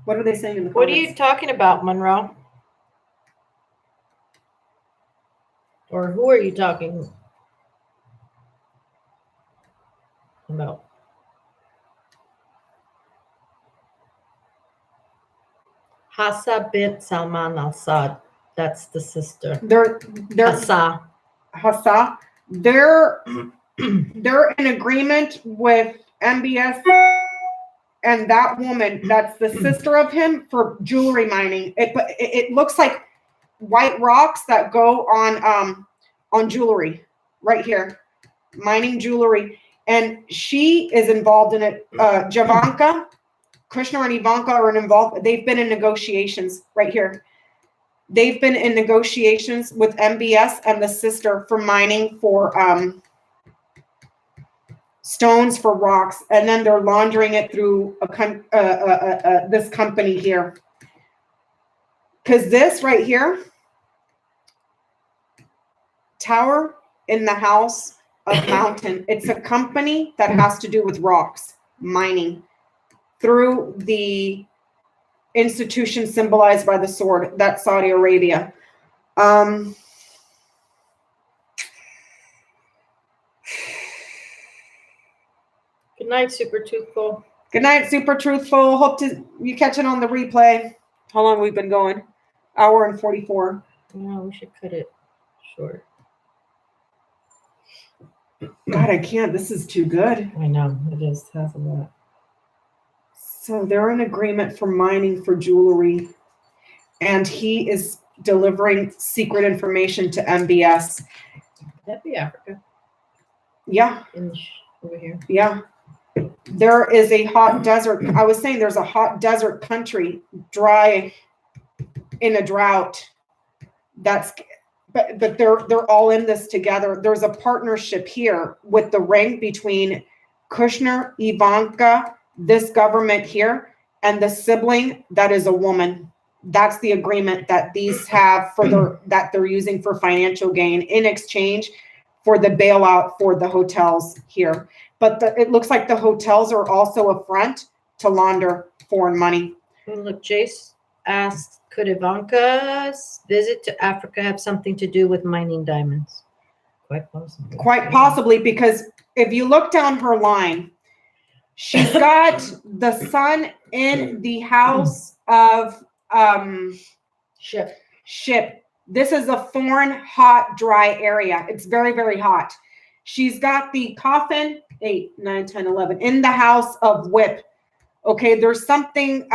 What are they saying in the comments? What are you talking about, Monroe? Or who are you talking about? Hassa bint Salman al-Saud. That's the sister. They're Hassa. They're in agreement with MBS and that woman that's the sister of him for jewelry mining. It looks like white rocks that go on jewelry right here, mining jewelry, and she is involved in it. Javanka, Krishna and Ivanka are involved. They've been in negotiations right here. They've been in negotiations with MBS and the sister for mining for stones for rocks, and then they're laundering it through this company here. Because this right here, Tower in the House of Mountain, it's a company that has to do with rocks, mining, through the institution symbolized by the sword, that's Saudi Arabia. Good night, Super Truthful. Good night, Super Truthful. Hope to you catch it on the replay. How long we've been going? Hour and 44. No, we should cut it short. God, I can't. This is too good. I know. It is. It has a lot. So they're in agreement for mining for jewelry, and he is delivering secret information to MBS. That'd be Africa. Yeah. Over here. Yeah. There is a hot desert. I was saying there's a hot desert country, dry in a drought. But they're all in this together. There's a partnership here with the ring between Kushner, Ivanka, this government here, and the sibling that is a woman. That's the agreement that these have that they're using for financial gain in exchange for the bailout for the hotels here. But it looks like the hotels are also a front to launder foreign money. Look, Jace asked, could Ivanka's visit to Africa have something to do with mining diamonds? ? Quite possibly, because if you look down her line, she's got the sun in the house of ship. This is a foreign, hot, dry area. It's very, very hot. She's got the coffin, 8, 9, 10, 11, in the house of whip. Okay, there's something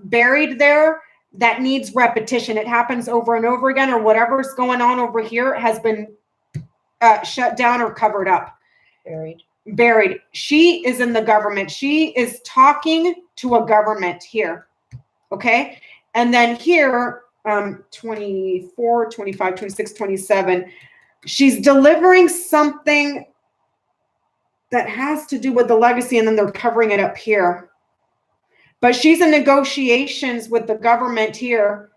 buried there that needs repetition. It happens over and over again, or whatever's going on over here has been shut down or covered up. Buried. She is in the government. She is talking to a government here. Okay. And then here, 24, 25, 26, 27, she's delivering something that has to do with the legacy, and then they're covering it up here. But she's in negotiations with the government here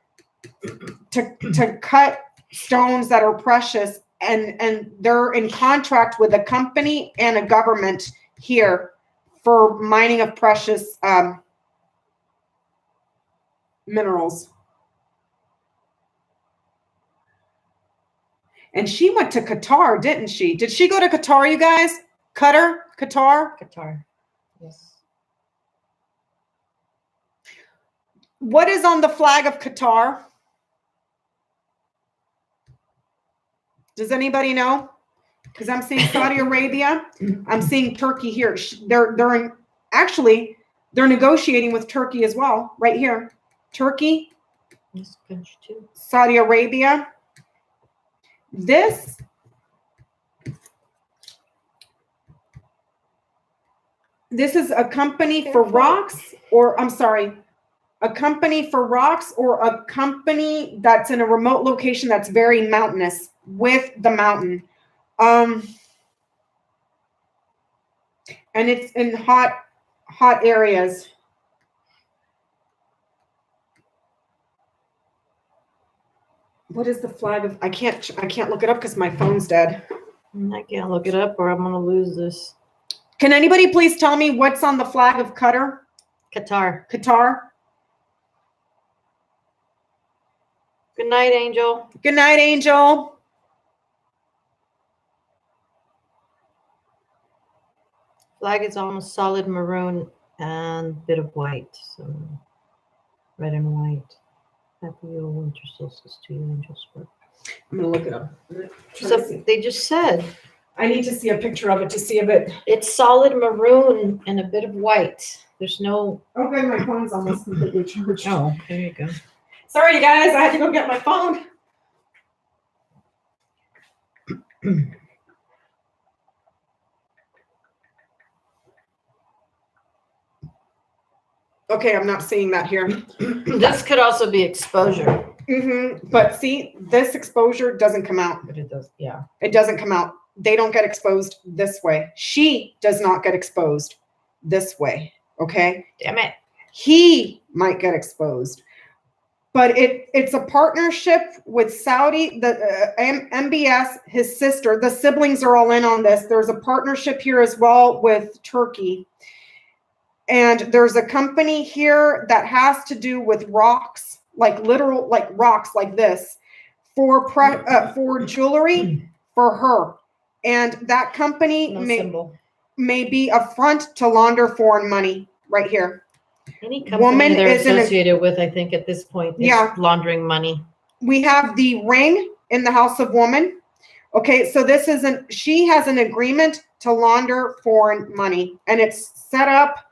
to cut stones that are precious, and they're in contract with a company and a government here for mining of precious minerals. And she went to Qatar, didn't she? Did she go to Qatar, you guys? Qatar? Qatar. Yes. What is on the flag of Qatar? Does anybody know? Because I'm seeing Saudi Arabia. I'm seeing Turkey here. They're negotiating with Turkey as well, right here. Turkey, Saudi Arabia. This is a company for rocks, or I'm sorry, a company for rocks, or a company that's in a remote location that's very mountainous with the mountain. And it's in hot areas. What is the flag of? I can't look it up because my phone's dead. I can't look it up, or I'm gonna lose this. Can anybody please tell me what's on the flag of Qatar? Qatar. Good night, Angel. Good night, Angel. Flag is almost solid maroon and a bit of white, so red and white. Happy old winter solstice to you, Angels. I'm gonna look it up. So they just said. I need to see a picture of it to see if it. It's solid maroon and a bit of white. There's no. Oh, good. My phone's almost completely charged. Oh, there you go. Sorry, you guys. I had to go get my phone. Okay, I'm not seeing that here. This could also be exposure. But see, this exposure doesn't come out. But it does, yeah. It doesn't come out. They don't get exposed this way. She does not get exposed this way. Okay? Damn it. He might get exposed. But it's a partnership with Saudi, the MBS, his sister. The siblings are all in on this. There's a partnership here as well with Turkey. And there's a company here that has to do with rocks, like literal, like rocks like this, for jewelry for her. And that company may be a front to launder foreign money right here. Any company they're associated with, I think, at this point is laundering money. We have the ring in the house of woman. Okay, so this isn't, she has an agreement to launder foreign money, and it's set up.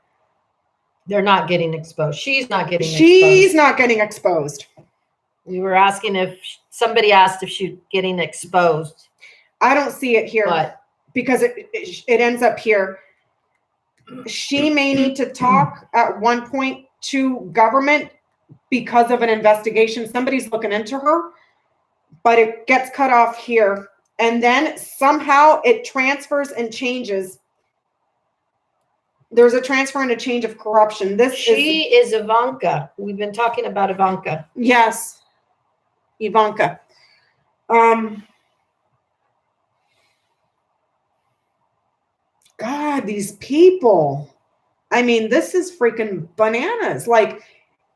They're not getting exposed. She's not getting exposed. She's not getting exposed. We were asking if somebody asked if she's getting exposed. I don't see it here, but because it ends up here. She may need to talk at one point to government because of an investigation. Somebody's looking into her, but it gets cut off here. And then somehow it transfers and changes. There's a transfer and a change of corruption. She is Ivanka. We've been talking about Ivanka. Yes. Ivanka. God, these people. I mean, this is freaking bananas. Like,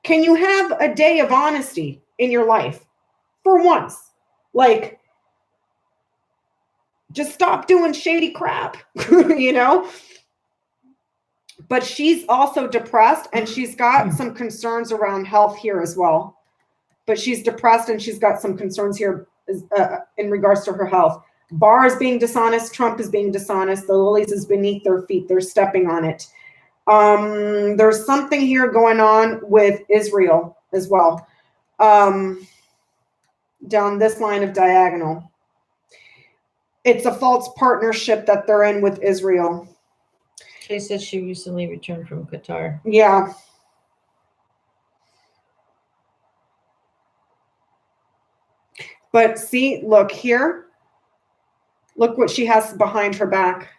can you have a day of honesty in your life for once? Like, just stop doing shady crap, you know? But she's also depressed, and she's got some concerns around health here as well. But she's depressed, and she's got some concerns here in regards to her health. Barr is being dishonest. Trump is being dishonest. The lilies is beneath their feet. They're stepping on it. There's something here going on with Israel as well. Down this line of diagonal. It's a false partnership that they're in with Israel. She said she recently returned from Qatar. Yeah. But see, look here. Look what she has behind her back.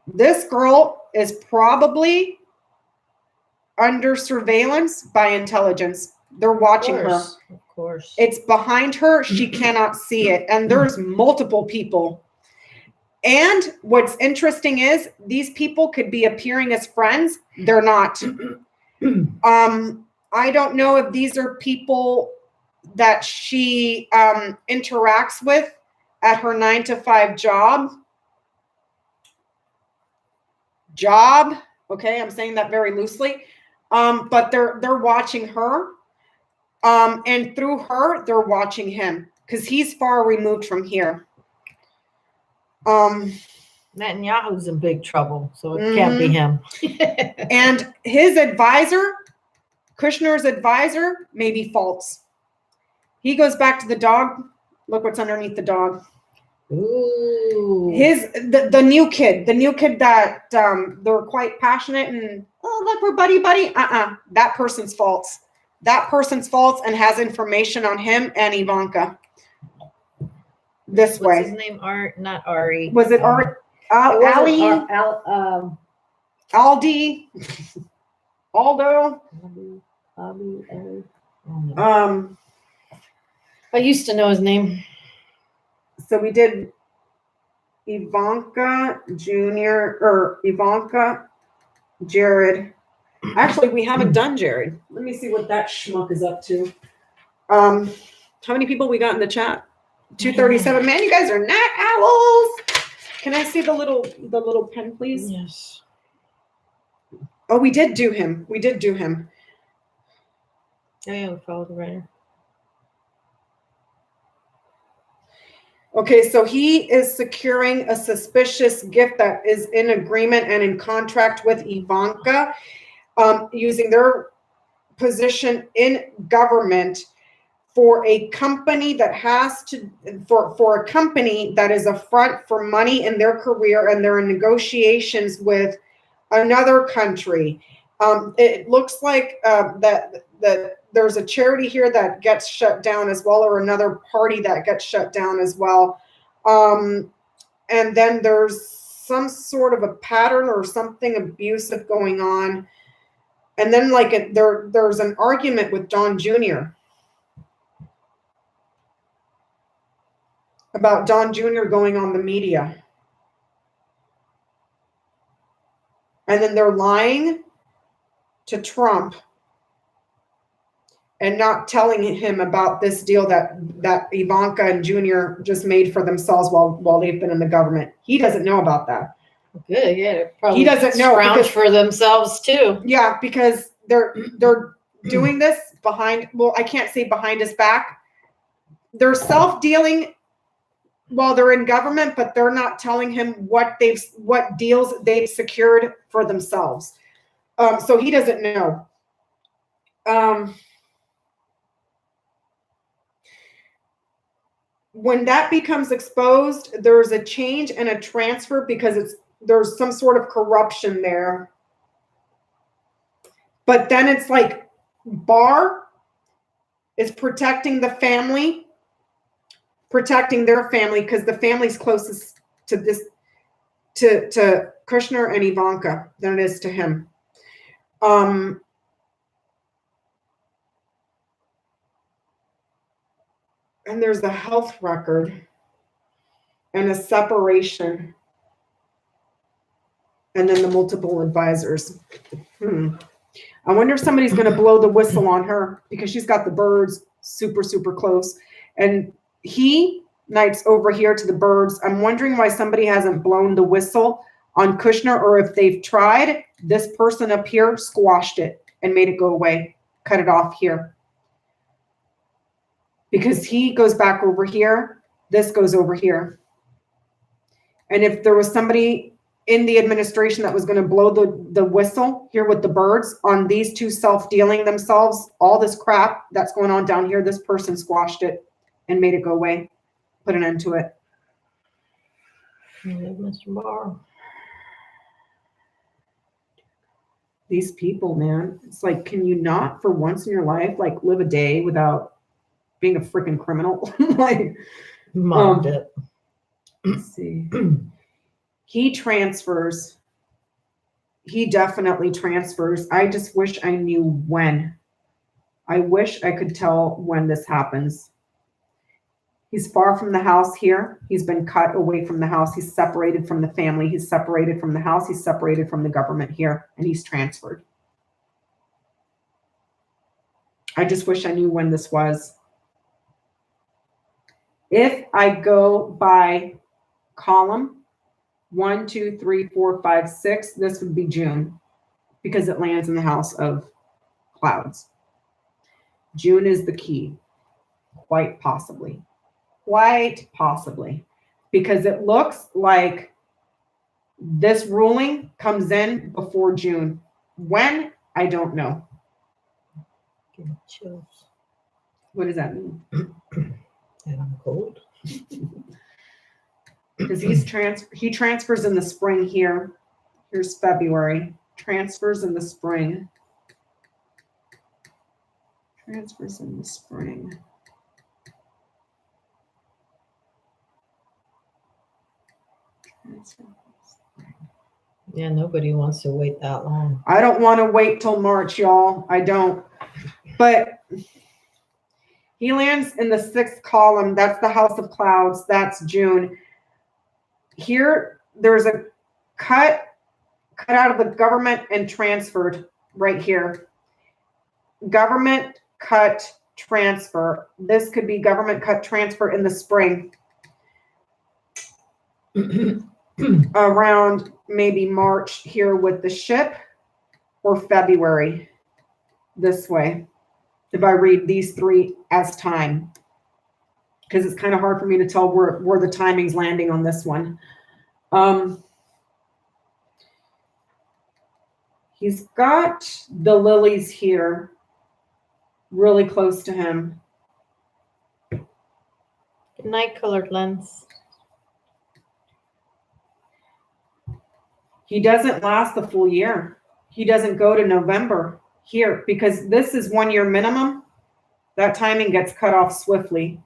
This girl is probably under surveillance by intelligence. They're watching her. Of course. It's behind her. She cannot see it. And there's multiple people. And what's interesting is these people could be appearing as friends. They're not. I don't know if these are people that she interacts with at her 9-to-5 job. Okay, I'm saying that very loosely. But they're watching her. And through her, they're watching him because he's far removed from here. Netanyahu's in big trouble, so it can't be him. And his advisor, Kushner's advisor, may be false. He goes back to the dog. Look what's underneath the dog. Ooh. The new kid that they're quite passionate and look, we're buddy. That person's false. That person's false and has information on him and Ivanka. This way. What's his name? Not Ari. Was it Ari? Ali? Aldi? Aldo? I used to know his name. So we did Ivanka Jr. or Ivanka, Jared. Actually, we haven't done Jared. Let me see what that schmuck is up to. How many people we got in the chat? 237. Man, you guys are not owls. Can I see the little pen, please? Yes. Oh, we did do him. Oh, yeah, we followed the writer. Okay, so he is securing a suspicious gift that is in agreement and in contract with Ivanka, using their position in government for a company that for a company that is a front for money in their career, and they're in negotiations with another country. It looks like that there's a charity here that gets shut down as well, or another party that gets shut down as well. And then there's some sort of a pattern or something abusive going on. And then there's an argument with Don Jr. about Don Jr. going on the media. And then they're lying to Trump and not telling him about this deal that Ivanka and Junior just made for themselves while they've been in the government. He doesn't know about that. Good, yeah. Probably he doesn't know scrounge for themselves too. Yeah, because they're doing this behind. Well, I can't say behind his back. They're self-dealing while they're in government, but they're not telling him what deals they've secured for themselves. So he doesn't know. When that becomes exposed, there's a change and a transfer because there's some sort of corruption there. But then it's like Barr is protecting the family, protecting their family, because the family's closest to to Kushner and Ivanka than it is to him. And there's the health record and a separation. And then the multiple advisors. I wonder if somebody's going to blow the whistle on her because she's got the birds super, super close. And he nights over here to the birds. I'm wondering why somebody hasn't blown the whistle on Kushner, or if they've tried. This person up here squashed it and made it go away, cut it off here. Because he goes back over here, this goes over here. And if there was somebody in the administration that was going to blow the whistle here with the birds on these two self-dealing themselves, all this crap that's going on down here, this person squashed it and made it go away, put an end to it. Mr. Barr. These people, man, it's like, can you not for once in your life, like, live a day without being a freaking criminal? Like, let's see. He transfers. He definitely transfers. I just wish I knew when. I wish I could tell when this happens. He's far from the house here. He's been cut away from the house. He's separated from the family. He's separated from the house. He's separated from the government here, and he's transferred. I just wish I knew when this was. If I go by column 1, 2, 3, 4, 5, 6, this would be June, because it lands in the house of clouds. June is the key, quite possibly. Quite possibly, because it looks like this ruling comes in before June. When? I don't know. Give me chills. What does that mean? And I'm cold. Because he transfers in the spring here. Here's February. Transfers in the spring. Transfers in the spring. Yeah, nobody wants to wait that long. I don't want to wait till March, y'all. I don't. But he lands in the 6th column. That's the house of clouds. That's June. Here, there's a cut out of the government and transferred right here. Government cut transfer. This could be government cut transfer in the spring. Around maybe March here with the ship, or February this way, if I read these 3 as time, because it's kind of hard for me to tell where the timing's landing on this one. He's got the lilies here really close to him. Good night, colored lens. He doesn't last the full year. He doesn't go to November here, because this is 1 year minimum. That timing gets cut off swiftly.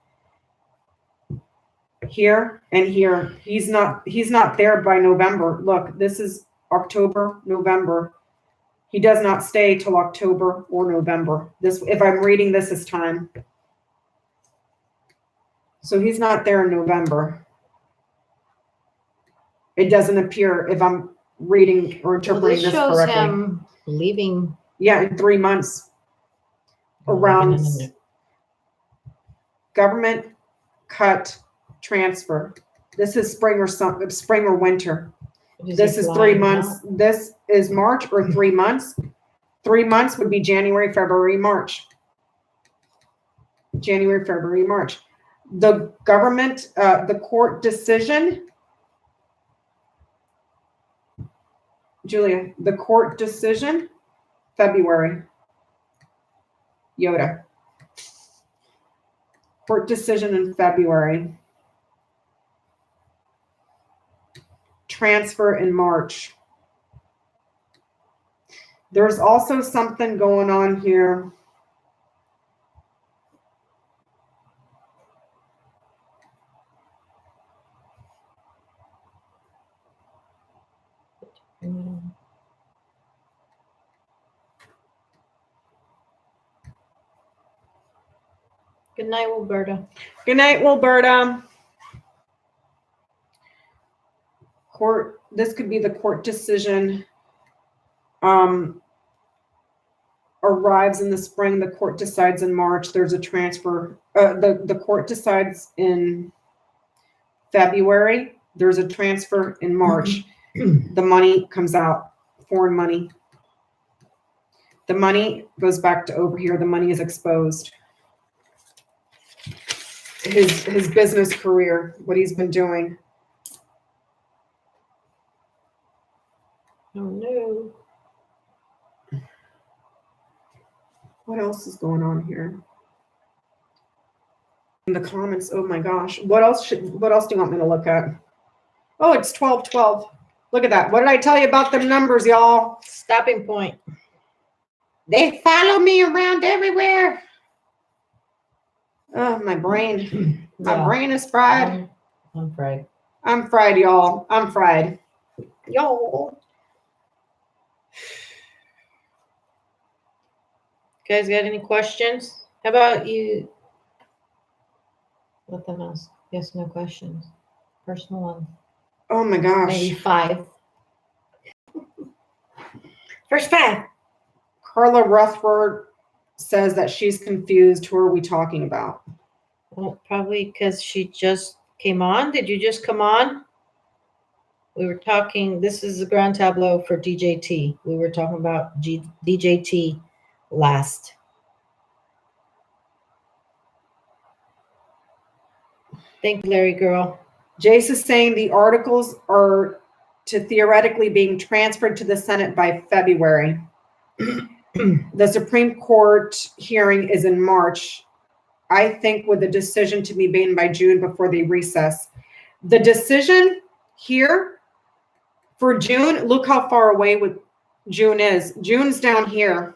Here and here. He's not there by November. Look, this is October, November. He does not stay till October or November. This, if I'm reading this as time. So he's not there in November. It doesn't appear, if I'm reading or interpreting this correctly. This shows him leaving. Yeah, in 3 months. Around government cut transfer. This is spring or winter. This is 3 months. Out? This is March, or 3 months. 3 months would be January, February, March. January, February, March. The government, the court decision. Julia, the court decision, February. Yoda. Court decision in February. Transfer in March. There's also something going on here. Good night, Wilberta. Good night, Wilberta. Court, this could be the court decision. Arrives in the spring. The court decides in March. There's a transfer. The court decides in February. There's a transfer in March. The money comes out, foreign money. The money goes back to over here. The money is exposed. His business career, what he's been doing. Oh no. What else is going on here? In the comments, oh my gosh. What else do you want me to look at? Oh, it's 12:12. Look at that. What did I tell you about them numbers, y'all? Stopping point. They follow me around everywhere. Oh, my brain. My brain is fried. I'm fried. I'm fried, y'all. I'm fried. Y'all. Guys, got any questions? How about you? Let them ask. Yes, no questions. Personal one. Oh my gosh. Maybe 5. First 5. Carla Rutherford says that she's confused. Who are we talking about? Well, probably because she just came on. Did you just come on? We were talking, this is the grand tableau for DJT. We were talking about DJT last. Thank you, Larry girl. Jace is saying the articles are to theoretically being transferred to the Senate by February. The Supreme Court hearing is in March. I think with the decision to be made by June before they recess. The decision here for June, look how far away with June is. June's down here.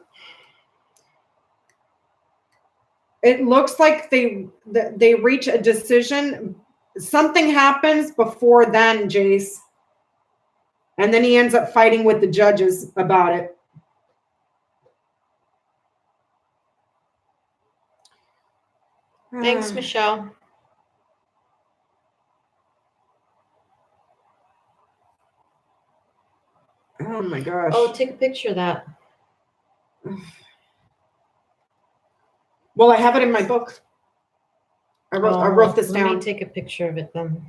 It looks like they reach a decision. Something happens before then, Jace. And then he ends up fighting with the judges about it. Thanks, Michelle. Oh my gosh. Oh, take a picture of that. Well, I have it in my book. I wrote this down. Let me take a picture of it then.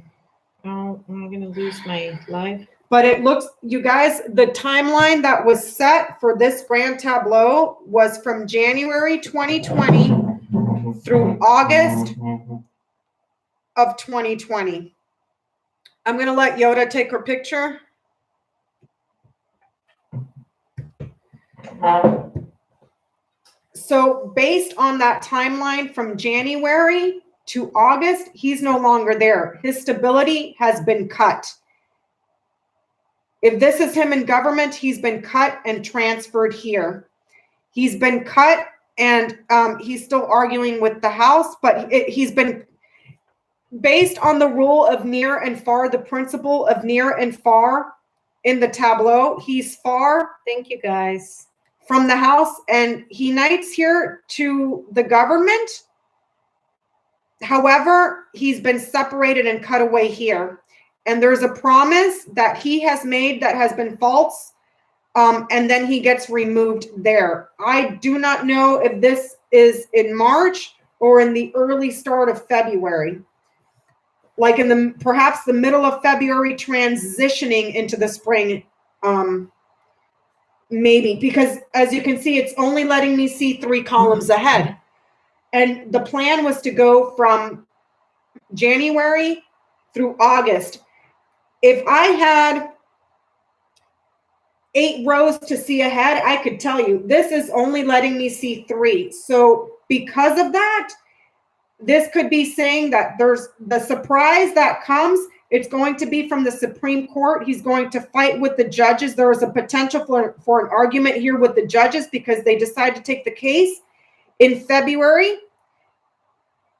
Oh, I'm going to lose my live. But it looks, you guys, the timeline that was set for this grand tableau was from January 2020 through August of 2020. I'm going to let Yoda take her picture. So based on that timeline from January to August, he's no longer there. His stability has been cut. If this is him in government, he's been cut and transferred here. He's been cut and he's still arguing with the House, but he's been based on the rule of near and far, the principle of near and far in the tableau. He's far. Thank you, guys. From the House, and he knights here to the government. However, he's been separated and cut away here. And there's a promise that he has made that has been false, and then he gets removed there. I do not know if this is in March or in the early start of February. Like in perhaps the middle of February, transitioning into the spring. Maybe, because as you can see, it's only letting me see 3 columns ahead. And the plan was to go from January through August. If I had 8 rows to see ahead, I could tell you this is only letting me see 3. So because of that, this could be saying that there's the surprise that comes. It's going to be from the Supreme Court. He's going to fight with the judges. There is a potential for an argument here with the judges because they decide to take the case in February.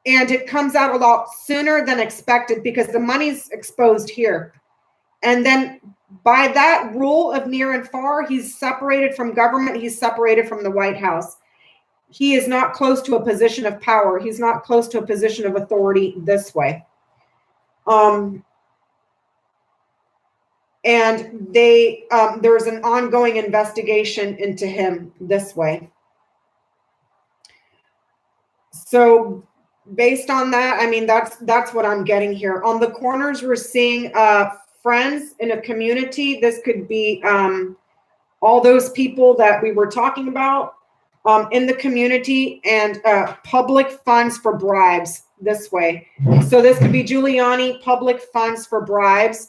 And it comes out a lot sooner than expected because the money's exposed here. And then by that rule of near and far, he's separated from government. He's separated from the White House. He is not close to a position of power. He's not close to a position of authority this way. And there's an ongoing investigation into him this way. So based on that, I mean, that's what I'm getting here. On the corners, we're seeing friends in a community. This could be all those people that we were talking about in the community, and public funds for bribes this way. So this could be Giuliani, public funds for bribes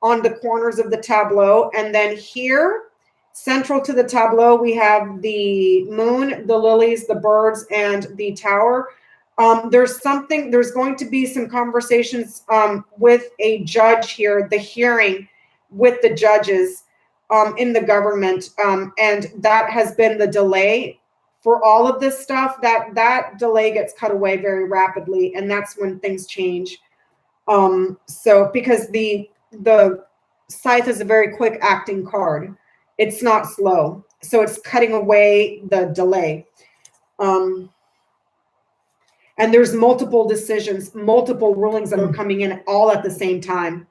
on the corners of the tableau. And then here, central to the tableau, we have the moon, the lilies, the birds, and the tower. There's going to be some conversations with a judge here, the hearing with the judges in the government. And that has been the delay for all of this stuff. That delay gets cut away very rapidly, and that's when things change. So because the scythe is a very quick acting card, it's not slow, so it's cutting away the delay. And there's multiple decisions, multiple rulings that are coming in all at the same time.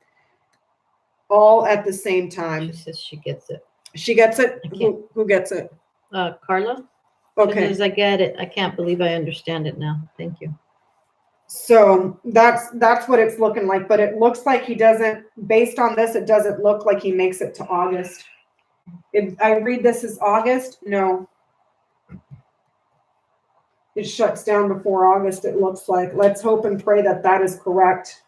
All at the same time. She says she gets it. She gets it? Who gets it? Carla. Okay. Says, I get it. I can't believe I understand it now. Thank you. So that's what it's looking like. But it looks like he doesn't, based on this, it doesn't look like he makes it to August. If I read this as August, no. It shuts down before August, it looks like. Let's hope and pray that that is correct.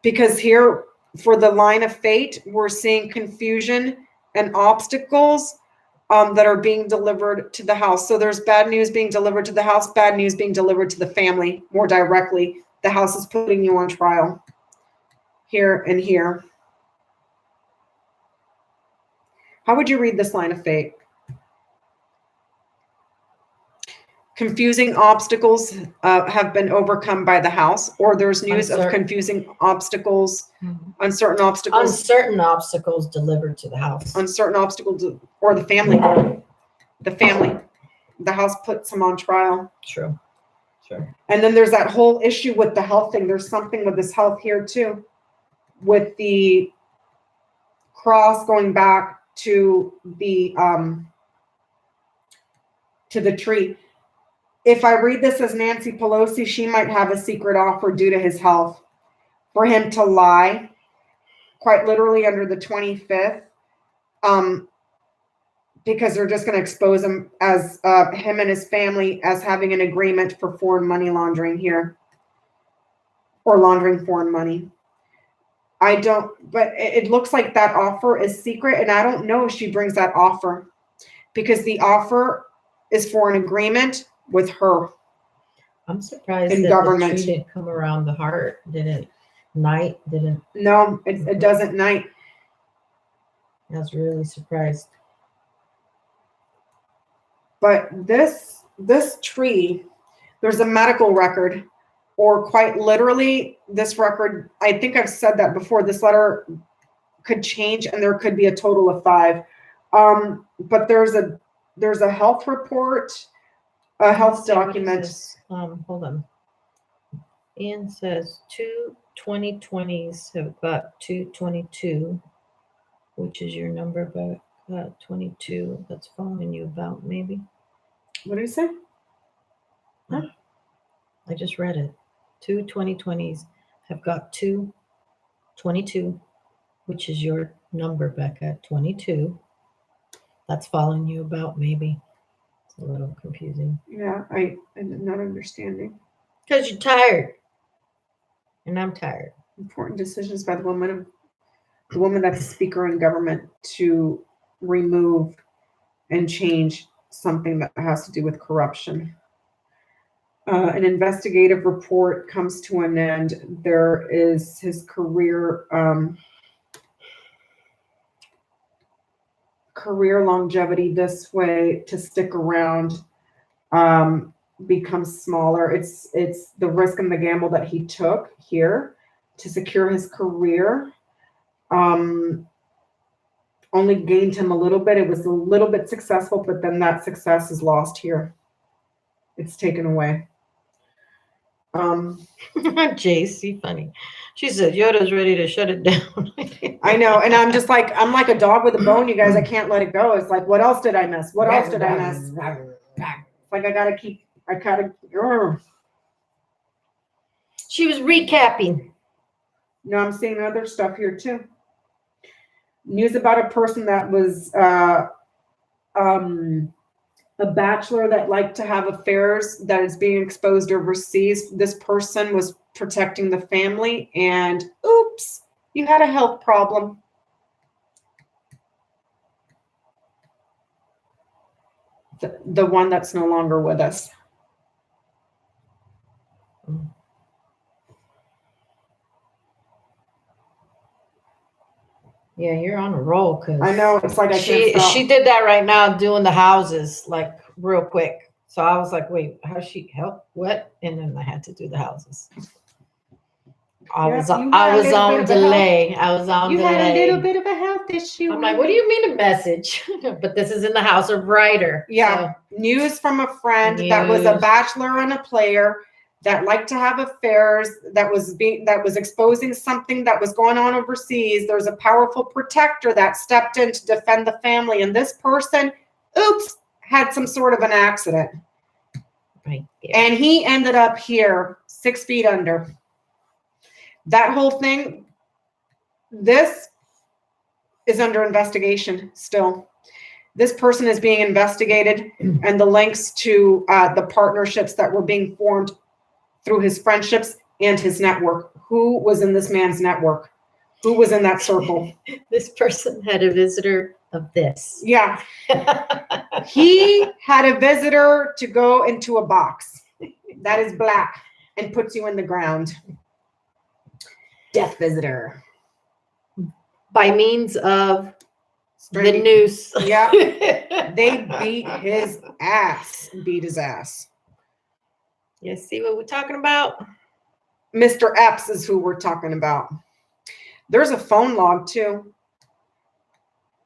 Because here, for the line of fate, we're seeing confusion and obstacles that are being delivered to the house. So there's bad news being delivered to the house, bad news being delivered to the family more directly. The house is putting you on trial here and here. How would you read this line of fate? Confusing obstacles have been overcome by the house, or there's news of confusing obstacles, uncertain obstacles. Uncertain obstacles delivered to the house. Uncertain obstacles, or the family. The family. The house puts him on trial. True. Sure. And then there's that whole issue with the health thing. There's something with this health here too, with the cross going back to the tree. If I read this as Nancy Pelosi, she might have a secret offer due to his health for him to lie, quite literally under the 25th, because they're just going to expose him as him and his family as having an agreement for foreign money laundering here, or laundering foreign money. But it looks like that offer is secret, and I don't know if she brings that offer, because the offer is for an agreement with her. I'm surprised in that government. The tree didn't come around the heart. Didn't. No, it doesn't night. I was really surprised. But this tree, there's a medical record, or quite literally this record, I think I've said that before, this letter could change and there could be a total of 5. But there's a health report, a health document. Hold on. Ian says 2 2020s have got 222, which is your number, but 22 that's following you about, maybe. What did he say? Huh? I just read it. 2 2020s have got 222, which is your number, Becca, 22. That's following you about, maybe. It's a little confusing. Yeah, I'm not understanding. Because you're tired. And I'm tired. Important decisions by the woman that's a speaker in government to remove and change something that has to do with corruption. An investigative report comes to an end. There is his career longevity this way to stick around becomes smaller. It's the risk and the gamble that he took here to secure his career only gained him a little bit. It was a little bit successful, but then that success is lost here. It's taken away. JC, funny. She said Yoda's ready to shut it down. I know, and I'm like a dog with a bone, you guys. I can't let it go. It's like, what else did I miss? What else did I miss? Like I gotta. She was recapping. No, I'm seeing other stuff here too. News about a person that was a bachelor that liked to have affairs that is being exposed overseas. This person was protecting the family, and oops, you had a health problem. The one that's no longer with us. Yeah, you're on a roll, cause I know, it's like I can't stop. She did that right now, doing the houses like real quick. So I was like, wait, how's she help? What? And then I had to do the houses. I was on delay. I was on delay. You had a little bit of a health issue. I'm like, what do you mean a message? But this is in the house of writer. Yeah. So. News from a friend that was a bachelor and a player that liked to have affairs, that was exposing something that was going on overseas. There's a powerful protector that stepped in to defend the family, and this person, oops, had some sort of an accident. Right. Yeah. And he ended up here 6 feet under. That whole thing, this is under investigation still. This person is being investigated, and the links to the partnerships that were being formed through his friendships and his network. Who was in this man's network? Who was in that circle? This person had a visitor of this. Yeah. He had a visitor to go into a box that is black and puts you in the ground. Death visitor. By means of the noose. Yeah. They beat his ass. Beat his ass. You see what we're talking about? Mr. Epps is who we're talking about. There's a phone log too.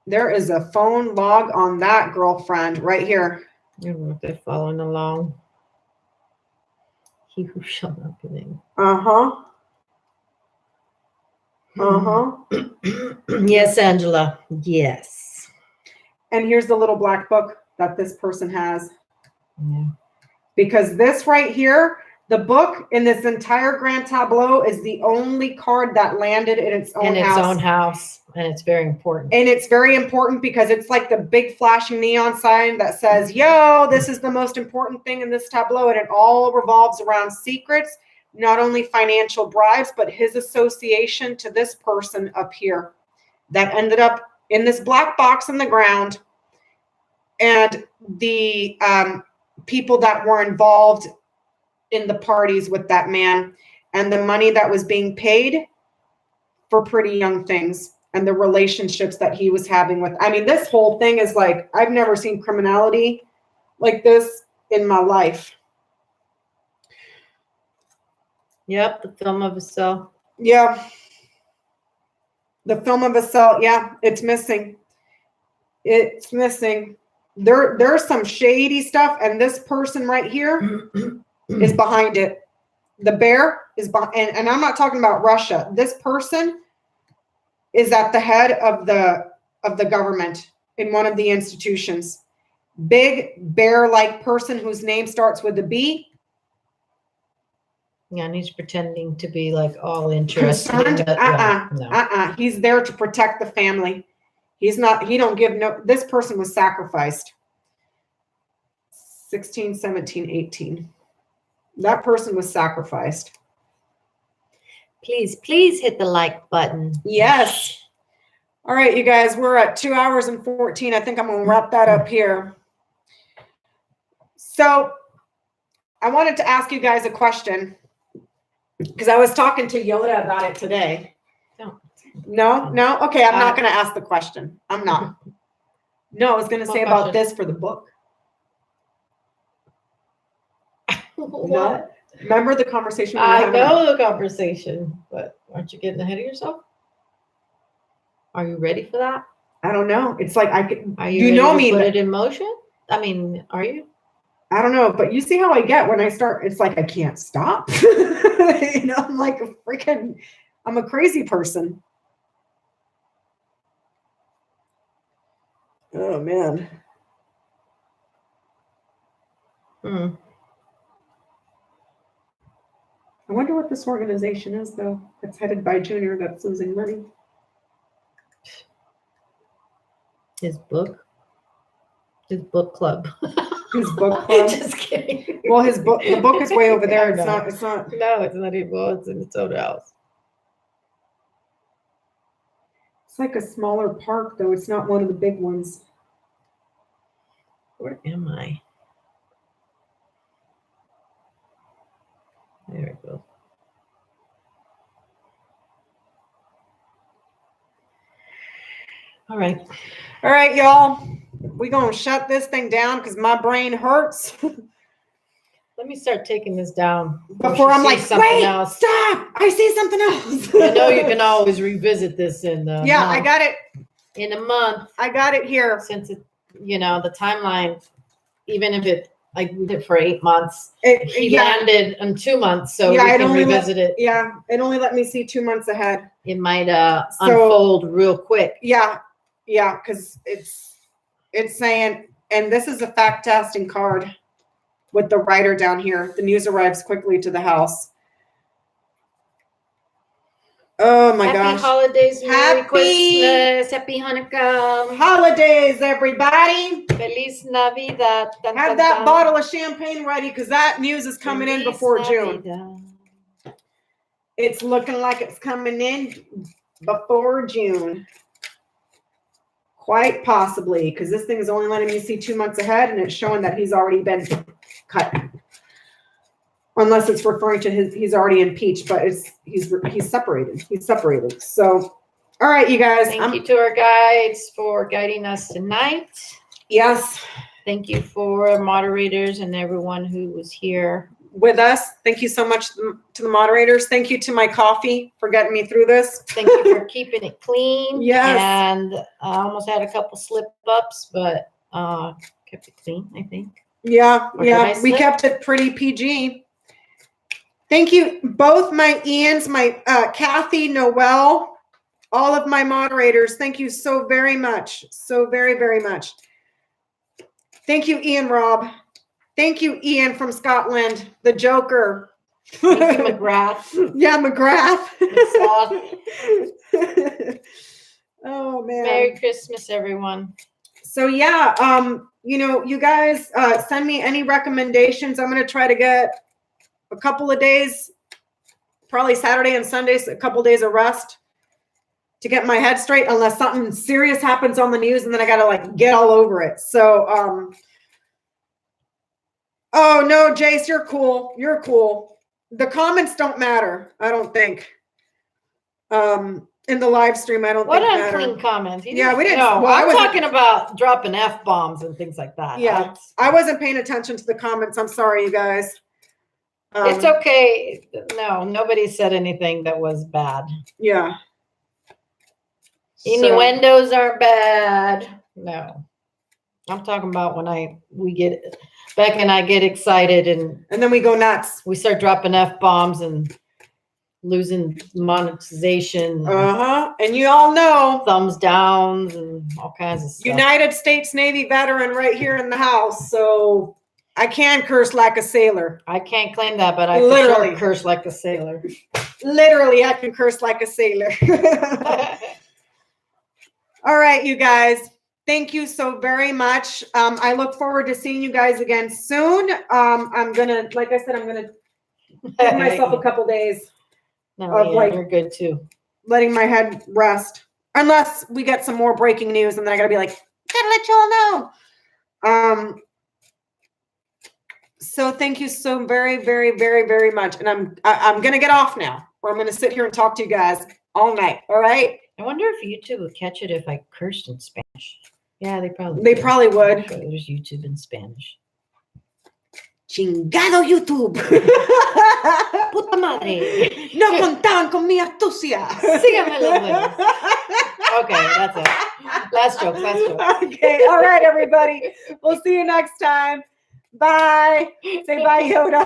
There is a phone log on that girlfriend right here. I don't know if they're following along. He who shall not be named. Uh-huh. Uh-huh. Yes, Angela. Yes. And here's the little black book that this person has. Yeah. Because this right here, the book in this entire Grand Tableau is the only card that landed in its own house. And it's very important. And it's very important because it's like the big flashing neon sign that says, yo, this is the most important thing in this tableau. And it all revolves around secrets, not only financial bribes, but his association to this person up here that ended up in this black box in the ground. And the people that were involved in the parties with that man, and the money that was being paid for pretty young things, and the relationships that he was having with, I mean, this whole thing is like, I've never seen criminality like this in my life. Yep, the film of a cell. Yeah. The film of a cell. Yeah, it's missing. It's missing. There's some shady stuff, and this person right here is behind it. The bear is behind, and I'm not talking about Russia. This person is at the head of the government in one of the institutions. Big bear-like person whose name starts with a B. Yeah, and he's pretending to be like all interested. He's there to protect the family. He's not, he don't give no, this person was sacrificed. 16, 17, 18. That person was sacrificed. Please hit the like button. Yes. All right, you guys, we're at 2 hours and 14. I think I'm going to wrap that up here. So I wanted to ask you guys a question because I was talking to Yoda about it today. No? Okay, I'm not going to ask the question. I'm not. No, I was going to say about this for the book. What? No? Remember the conversation we were having? I know the conversation, but aren't you getting ahead of yourself? Are you ready for that? I don't know. It's like I could. Are you know me? Put it in motion. I mean, are you? I don't know, but you see how I get when I start. It's like I can't stop. You know, I'm like a freaking. I'm a crazy person. Oh man. I wonder what this organization is, though. It's headed by Junior that's losing money. His book club. His book club. Just kidding. Well, the book is way over there. It's not. No, it's not even. Well, it's in its own house. It's like a smaller park, though. It's not one of the big ones. Where am I? There we go. All right, y'all. We're going to shut this thing down because my brain hurts. Let me start taking this down. Before I'm like, wait, else. Stop. I see something else. I know you can always revisit this in I month. got it. In a month. I got it here. Since it, the timeline, even if I did it for 8 months, he landed in 2 months, so we can revisit it. Yeah, it only let me see 2 months ahead. It might unfold real quick. Yeah, because it's saying, and this is a fact testing card with the writer down here. The news arrives quickly to the house. Oh my gosh. Happy holidays, Merry Christmas, Happy Hanukkah. Holidays, everybody. Feliz Navidad. Have that bottle of champagne ready because that news is coming in before June. It's looking like it's coming in before June. Quite possibly, because this thing is only letting me see 2 months ahead, and it's showing that he's already been cut. Unless it's referring to he's already impeached, but he's separated. He's separated. So, all right, you guys. Thank you to our guides for guiding us tonight. Yes. Thank you for moderators and everyone who was here with us. Thank you so much to the moderators. Thank you to my coffee for getting me through this. Thank you for keeping it clean. Yes. And I almost had a couple slip-ups, but kept it clean, I think. Yeah, we kept it pretty PG. Thank you, both my Ians, my Kathy, Noel, all of my moderators. Thank you so very much. So very, very much. Thank you, Ian Robb. Thank you, Ian from Scotland, the Joker. Thank you, McGrath. Yeah, McGrath. Oh, man. Merry Christmas, everyone. So, yeah, you guys send me any recommendations. I'm going to try to get a couple of days, probably Saturday and Sundays, a couple of days of rest to get my head straight, unless something serious happens on the news and then I got to get all over it. So, oh no, Jace, you're cool. You're cool. The comments don't matter, I don't think. In the live stream, I don't think matter. What unclean comments? Yeah, we didn't. No, well, I'm talking about dropping F-bombs and things like that. Yeah, I wasn't paying attention to the comments. I'm sorry, you guys. It's okay. No, nobody said anything that was bad. Yeah. Innuendos aren't bad. No. I'm talking about when Beck and I get excited and then we go nuts. We start dropping F-bombs and losing monetization. And you all know. Thumbs downs and all kinds of stuff. United States Navy veteran right here in the house. So I can curse like a sailor. I can't claim that, but I literally can curse like a sailor. Literally, I can curse like a sailor. All right, you guys. Thank you so very much. I look forward to seeing you guys again soon. I'm gonna, like I said, I'm gonna give myself a couple days you're good too. Letting my head rest. Unless we get some more breaking news, and then I gotta be like, gotta let you all know. So thank you so very, very, very, very much. And I'm gonna get off now, or I'm gonna sit here and talk to you guys all night. All right. I wonder if YouTube would catch it if I cursed in Spanish. Yeah, they probably would. There's YouTube in Spanish. Chingado YouTube. Puta madre. No contaban con mi astucia. Síganme los buenos. Okay, that's it. Last joke. Okay, all right, everybody. We'll see you next time. Bye. Say bye, Yoda.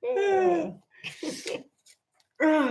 Bye.